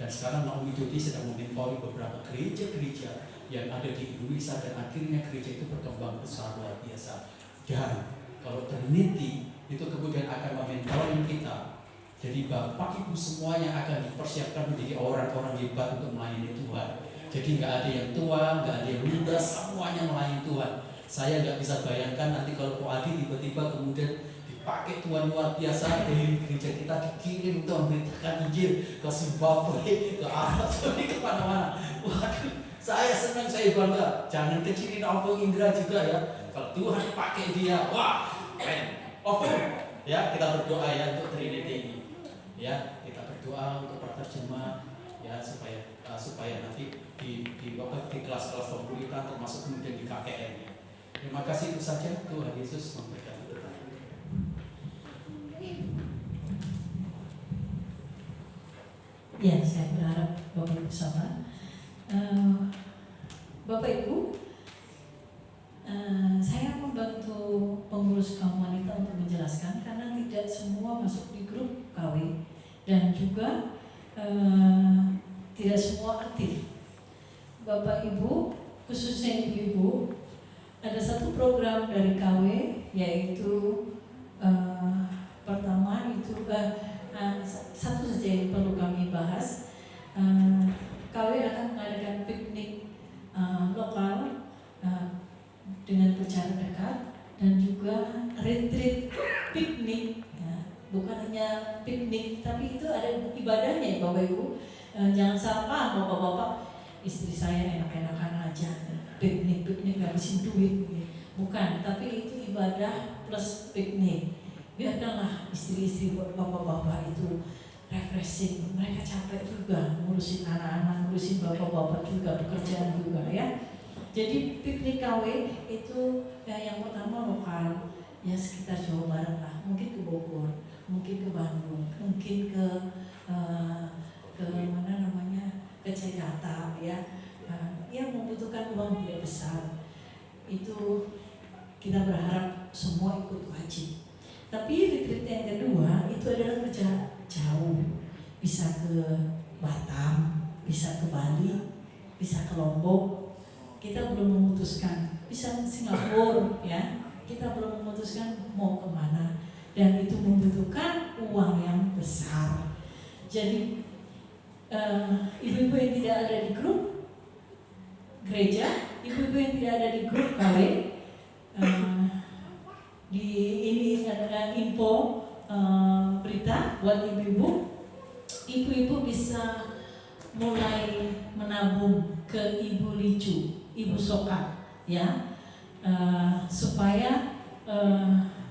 Dan sekarang Naomi Jodi sedang mementori beberapa gereja-gereja yang ada di Indonesia, dan akhirnya gereja itu berkembang besar luar biasa. Dan kalau Trinity itu kemudian akan mementoring kita. Jadi Bapak Ibu semuanya akan dipersiapkan menjadi orang-orang hebat untuk melayani Tuhan. Jadi nggak ada yang tua, nggak ada yang muda, semuanya melayani Tuhan. Saya nggak bisa bayangkan nanti kalau Pak Adi tiba-tiba kemudian dipakai Tuhan luar biasa dari gereja kita, dikirim untuk memberitakan Injil ke Zimbabwe, ke Arab Saudi, ke mana-mana. Waduh, saya senang, saya bangga. Jangan kecilin Opung Indra juga ya. Kalau Tuhan pakai dia, wah, keren. Oke, ya kita berdoa ya untuk Trinity ini. Ya, kita berdoa untuk penerjemah ya supaya nanti di kelas-kelas pembulitan termasuk kemudian di KKN. Terima kasih, itu saja. Tuhan Yesus memberkati kita. Ya, saya berharap Bapak Ibu sabar. Bapak Ibu, saya membantu pengurus kaum wanita untuk menjelaskan karena tidak semua masuk di grup KW dan juga tidak semua aktif. Bapak Ibu, khususnya ibu-ibu, ada satu program dari KW yaitu pertama itu satu saja yang perlu kami bahas. KW akan mengadakan piknik lokal dengan berjarak dekat dan juga retreat piknik ya. Bukan hanya piknik tapi itu ada ibadahnya Bapak Ibu. Jangan salah Bapak-bapak, istri saya enak-enakan aja piknik ngabisin duit, bukan, tapi itu ibadah plus piknik. Biarkanlah istri-istri bapak-bapak itu refreshing, mereka capek juga ngurusin anak-anak, ngurusin bapak-bapak juga, pekerjaan juga ya. Jadi piknik KW itu yang pertama lokal, ya sekitar Jawa Barat lah, mungkin ke Bogor, mungkin ke Bandung, mungkin ke mana namanya, ke Jakarta ya. Yang membutuhkan uang tidak besar. Itu kita berharap semua ikut wajib. Tapi retreat yang kedua itu adalah kerja jauh, bisa ke Batam, bisa ke Bali, bisa ke Lombok. Kita belum memutuskan, bisa ke Singapura ya. Kita belum memutuskan mau kemana, dan itu membutuhkan uang yang besar. Jadi ibu-ibu yang tidak ada di grup gereja, ibu-ibu yang tidak ada di grup KW, di ini adalah info berita buat ibu-ibu. Ibu-ibu bisa mulai menabung ke Ibu Licu, Ibu Soka, ya, supaya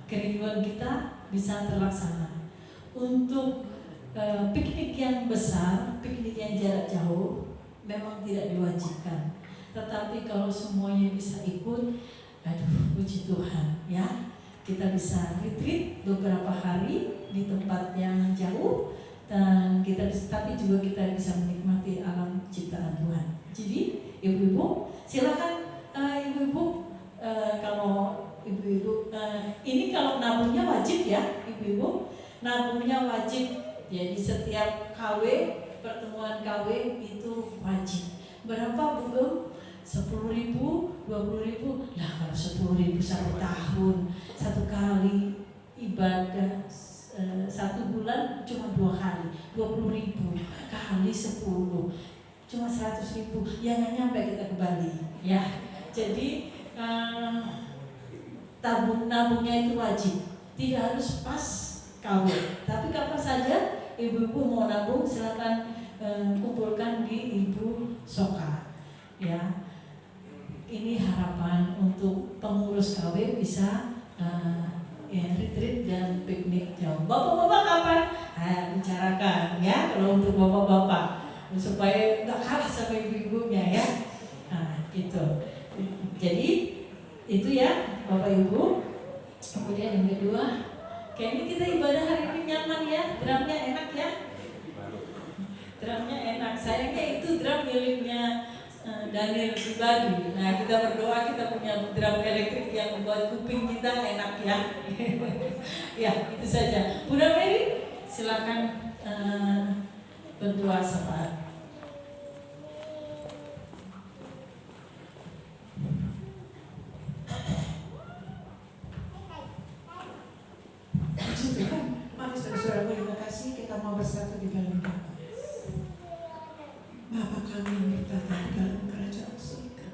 kerinduan kita bisa terlaksana. Untuk piknik yang besar, piknik yang jarak jauh, memang tidak diwajibkan. Tetapi kalau semuanya bisa ikut, aduh, puji Tuhan, ya. Kita bisa retreat beberapa hari di tempat yang jauh, dan tapi juga kita bisa menikmati alam ciptaan Tuhan. Jadi ibu-ibu silakan, ibu-ibu kalau ibu-ibu ini kalau nabungnya wajib ya, ibu-ibu nabungnya wajib. Jadi setiap KW, pertemuan KW itu wajib. Berapa Bu? 10.000, 20.000. Lah kalau 10.000 1 tahun, 1 kali ibadah 1 bulan cuma 2 kali, 20.000 kali 10 cuma 100.000, ya nggak nyampe kita ke Bali ya. Jadi nabungnya itu wajib, tidak harus pas KW, tapi kapan saja ibu-ibu mau nabung silakan kumpulkan di Ibu Soka ya. Ini harapan untuk pengurus KW bisa retreat dan piknik jauh. Bapak-bapak kapan? Bicarakan ya kalau untuk bapak-bapak supaya nggak kalah sama ibu-ibunya ya. Nah itu. Jadi itu ya Bapak Ibu. Kemudian yang kedua, kayaknya kita ibadah hari ini nyaman ya, drumnya enak ya. Drumnya enak. Sayangnya itu drum miliknya Daniel pribadi. Nah kita berdoa kita punya drum elektrik yang buat kuping kita enak ya. Ya itu saja. Bunda Mary silakan berdoa sahabat. Mari saudara-saudaraku yang kekasih, kita mau bersatu di dalam doa. Bapa kami yang bertata di dalam kerajaan surga,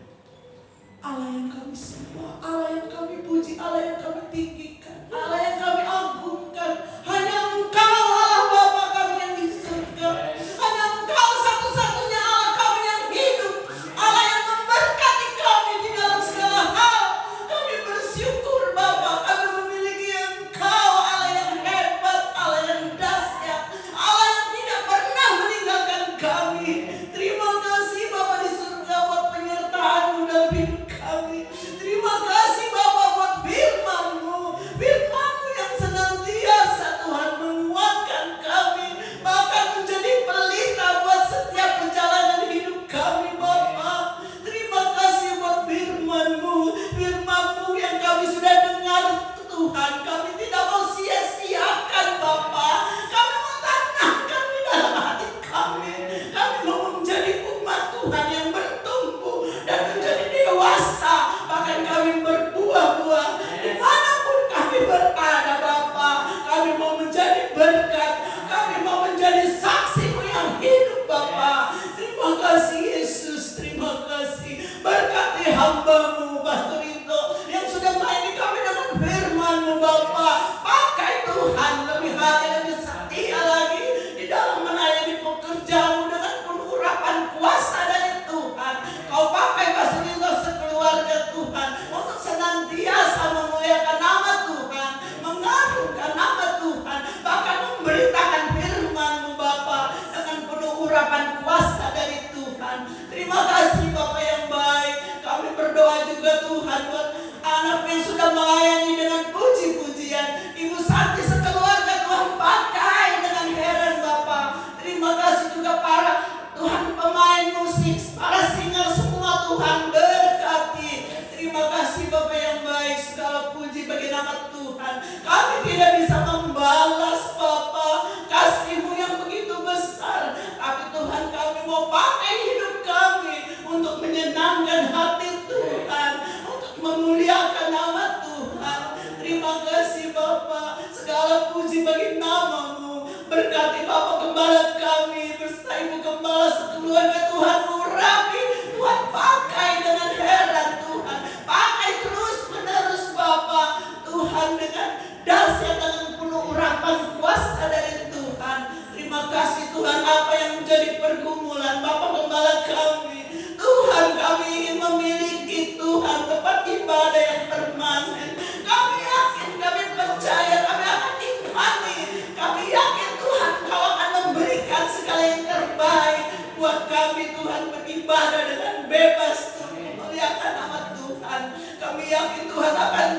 Allah yang kami sembah, Allah yang kami puji, Allah yang kami tinggikan, Allah yang kami agungkan. Hanya Engkau Allah Bapa kami yang di surga. Hanya Engkau satu-satunya Allah kami yang hidup, Allah yang memberkati kami di dalam segala hal. Kami bersyukur Bapa, kami memiliki Engkau, Allah yang hebat, Allah yang dahsyat, Allah yang tidak pernah meninggalkan kami. Terima kasih Bapa di surga buat penyertaan-Mu dalam hidup kami. Terima kasih Bapa buat firman-Mu, firman-Mu yang senantiasa Tuhan menguatkan kami, bahkan menjadi pelita buat setiap perjalanan hidup kami Bapa. Terima kasih buat firman-Mu, firman-Mu yang kami sudah dengar Tuhan. Kami tidak mau sia-siakan Bapa. Kami mau tanamkan di dalam hati kami. Kami mau menjadi umat Tuhan yang bertumbuh dan menjadi dewasa. Bahkan kami berbuah-buah dimanapun kami berada Bapa. Kami mau menjadi berkat. Kami mau menjadi saksi-Mu yang hidup Bapa. Terima kasih Yesus, terima kasih. Berkati hamba-Mu Pastor Rinto yang sudah melayani kami dengan firman-Mu Bapa. Pakai Tuhan lebih hati, lebih setia lagi di dalam melayani pekerjaan-Mu dengan penuh urapan kuasa dari Tuhan. Kau pakai Pastor Rinto sekeluarga Tuhan untuk senantiasa memuliakan nama Tuhan, mengagungkan nama Tuhan, bahkan memberitakan firman-Mu Bapa dengan penuh urapan kuasa dari Tuhan. Terima kasih Bapa yang baik. Kami berdoa juga Tuhan buat anak yang sudah melayani dengan puji-pujian. Ibu Santi sekeluarga Tuhan pakai dengan heran Bapa. Terima kasih juga para Tuhan pemain musik, para singer semua Tuhan berkati. Terima kasih Bapa yang baik, segala puji bagi nama Tuhan. Kami tidak bisa membalas Bapa kasih-Mu yang begitu besar, tapi Tuhan kami mau pakai hidup kami untuk menyenangkan hati Tuhan, untuk memuliakan nama Tuhan. Terima kasih Bapa, segala puji bagi nama-Mu. Berkati Bapa Gembala kami beserta Ibu Gembala sekeluarga Tuhan, urapi Tuhan, pakai dengan heran Tuhan, pakai terus menerus Bapa Tuhan dengan dahsyat, dengan penuh urapan kuasa dari Tuhan. Terima kasih Tuhan, apa yang menjadi pergumulan Bapa Gembala kami, Tuhan kami ingin memiliki Tuhan tempat ibadah yang permanen. Kami yakin, kami percaya, kami akan imani, kami yakin Tuhan Kau akan memberikan segala yang terbaik buat kami Tuhan, beribadah dengan bebas untuk memuliakan nama Tuhan. Kami yakin Tuhan akan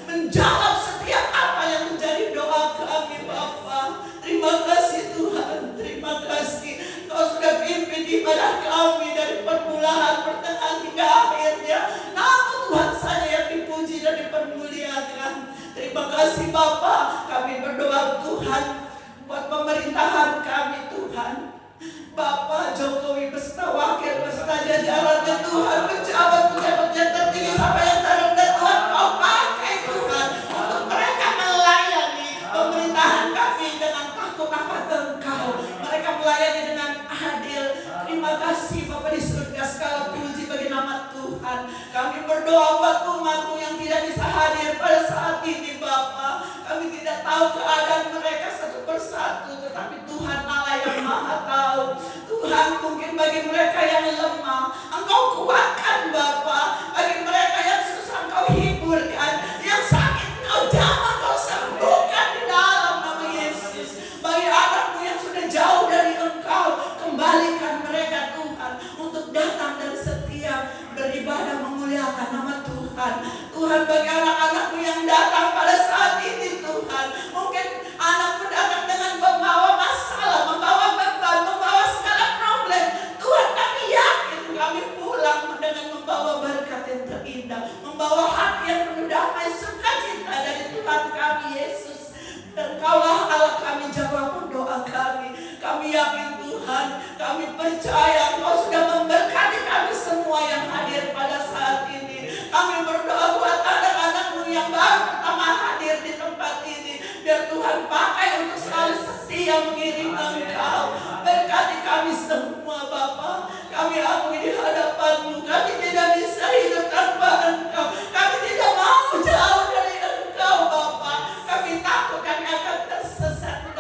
menjawab setiap apa yang menjadi doa kami Bapa. Terima kasih Tuhan, terima kasih Kau sudah pimpin ibadah kami dari permulaan, pertengahan hingga akhirnya. Nama Tuhan saja yang dipuji dan dipermuliakan. Terima kasih Bapa. Kami berdoa Tuhan buat pemerintahan kami Tuhan. Bapak Jokowi beserta wakil beserta jajarannya Tuhan, pejabat-pejabat yang tertinggi sampai yang terendah Tuhan, Kau pakai Tuhan untuk mereka melayani pemerintahan kami dengan takut akan Engkau. Mereka melayani dengan adil. Terima kasih Bapak di surga, segala puji bagi nama Tuhan. Kami berdoa buat umat-Mu yang tidak bisa hadir pada saat ini Bapa. Kami tidak tahu keadaan mereka satu persatu, tetapi Tuhan Allah yang Maha tahu. Tuhan, mungkin bagi mereka yang lemah Engkau kuatkan Bapa. Bagi mereka yang susah Engkau hiburkan, yang sakit Engkau jamah, Engkau sembuhkan di dalam nama Yesus. Bagi anak-Mu yang sudah jauh dari Engkau, kembalikan mereka Tuhan untuk datang dan setia beribadah memuliakan nama Tuhan. Tuhan, bagi anak-anak-Mu yang datang pada saat ini Tuhan, mungkin anak-Mu datang dengan membawa masalah, membawa beban, membawa segala problem. Tuhan, kami yakin kami pulang dengan membawa berkat yang terindah, membawa hati yang penuh damai, sukacita dari Tuhan kami Yesus. Dan Kaulah Allah kami, jawab doa kami. Kami yakin Tuhan, kami percaya Engkau sudah memberkati kami semua yang hadir pada saat ini. Kami berdoa buat anak-anak-Mu yang baru pertama hadir di tempat ini. Biar Tuhan pakai untuk yang mengiring Engkau. Berkati kami semua Bapa. Kami akui di hadapan-Mu, kami tidak bisa hidup tanpa Engkau. Kami tidak mau jauh dari Engkau Bapa. Kami takut kami akan tersesat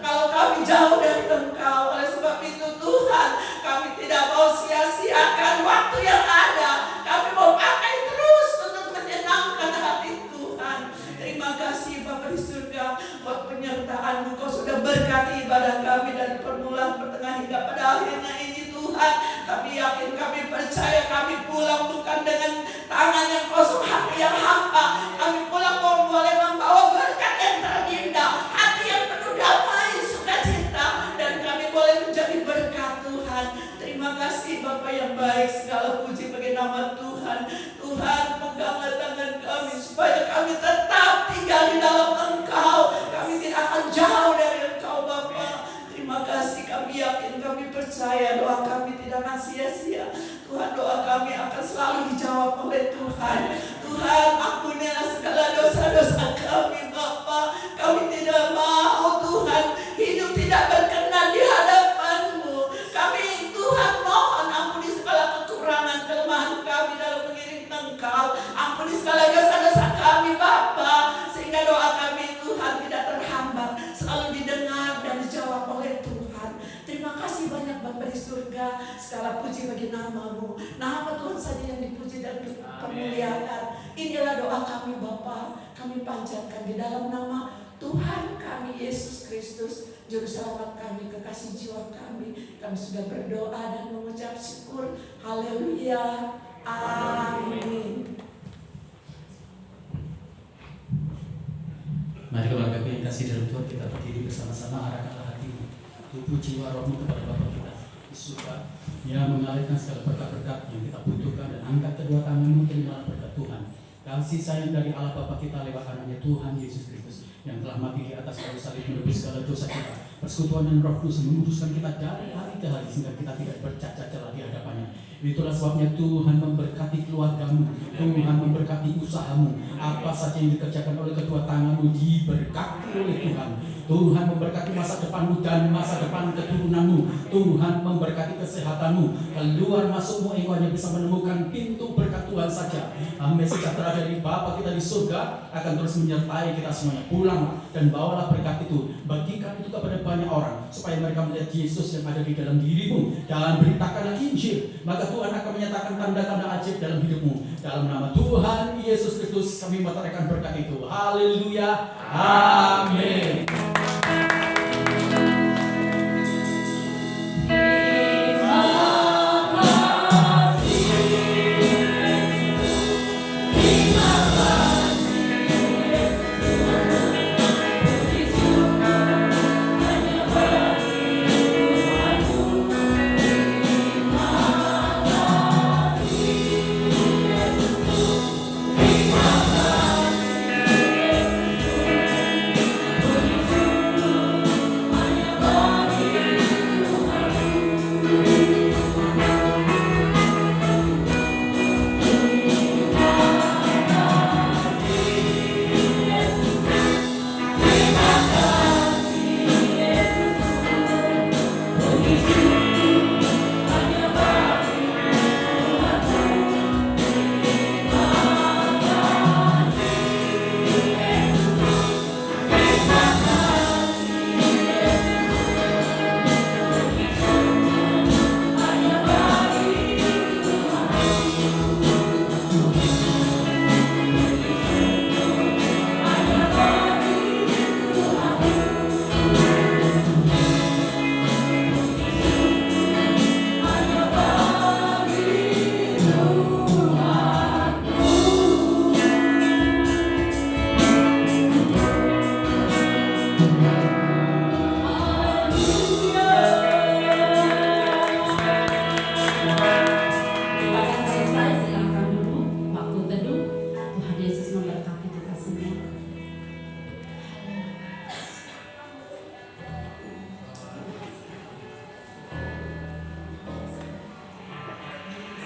kalau kami jauh dari Engkau. Oleh sebab itu Tuhan, kami tidak mau sia-siakan waktu yang ada. Kami mau pakai terus untuk menyenangkan hati Tuhan. Terima kasih Bapa di surga buat penyertaan-Mu. Kau sudah berkati ibadah kami dari permulaan, pertengahan hingga pada akhirnya ini Tuhan. Kami yakin, kami percaya, kami pulang bukan dengan tangan yang kosong, hati yang hampa. Kami pulang boleh membawa berkat yang terindah, hati yang penuh damai, sukacita, dan kami boleh menjadi berkat Tuhan. Terima kasih Bapa yang baik, segala puji bagi nama Tuhan. Tuhan, peganglah tangan kami supaya kami tetap tinggal di dalam Engkau. Kami tidak akan jauh dari Engkau Bapa. Terima kasih, kami yakin, kami percaya doa kami tidak akan sia-sia. Tuhan, doa kami akan selalu dijawab oleh Tuhan. Tuhan, ampunilah segala dosa-dosa kami Bapa. Kami tidak mau Tuhan hidup tidak berkenan di hadapan-Mu. Kami Tuhan mohon ampuni segala kekurangan, kelemahan kami dalam mengiring Engkau. Ampuni segala dosa-dosa kami Bapa, sehingga doa kami Tuhan tidak terhambat, selalu didengar dan dijawab oleh Tuhan. Terima kasih banyak Bapa di surga. Segala puji bagi nama-Mu. Nama Tuhan saja yang dipuji dan dipermuliakan. Inilah doa kami Bapa. Kami panjatkan di dalam nama Tuhan kami Yesus Kristus, Juru Selamat kami, kekasih jiwa kami. Kami sudah berdoa dan mengucap syukur. Haleluya. Amin. Mari keluarga yang kasih dalam Tuhan, kita berdiri bersama-sama, arahkanlah hatimu, tubuh jiwa rohmu kepada Bapa kita di surga yang mengalirkan segala berkat-berkat yang kita butuhkan, dan angkat kedua tanganmu, terimalah berkat Tuhan. Kasih sayang dari Allah Bapa kita lewat anaknya Tuhan Yesus Kristus yang telah mati di atas kayu salib menebus segala dosa kita. Persekutuan dan Roh Kudus menguduskan kita dari hari ke hari sehingga kita tidak bercacat celah di hadapannya. Itulah sebabnya Tuhan memberkati keluargamu, Tuhan memberkati usahamu, apa saja yang dikerjakan oleh kedua tanganmu diberkati oleh Tuhan. Tuhan memberkati masa depanmu dan masa depan keturunanmu. Tuhan memberkati kesehatanmu. Keluar masukmu engkau hanya bisa menemukan pintu berkat Tuhan saja. Amin. Sejahtera dari Bapa kita di surga akan terus menyertai kita semuanya. Pulang dan bawalah berkat itu, bagikan itu kepada banyak orang supaya mereka melihat Yesus yang ada di dalam dirimu dan beritakanlah Injil. Maka Tuhan akan menyatakan tanda-tanda ajaib dalam hidupmu. Dalam nama Tuhan Yesus Kristus kami menyatakan berkat itu. Haleluya. Amin.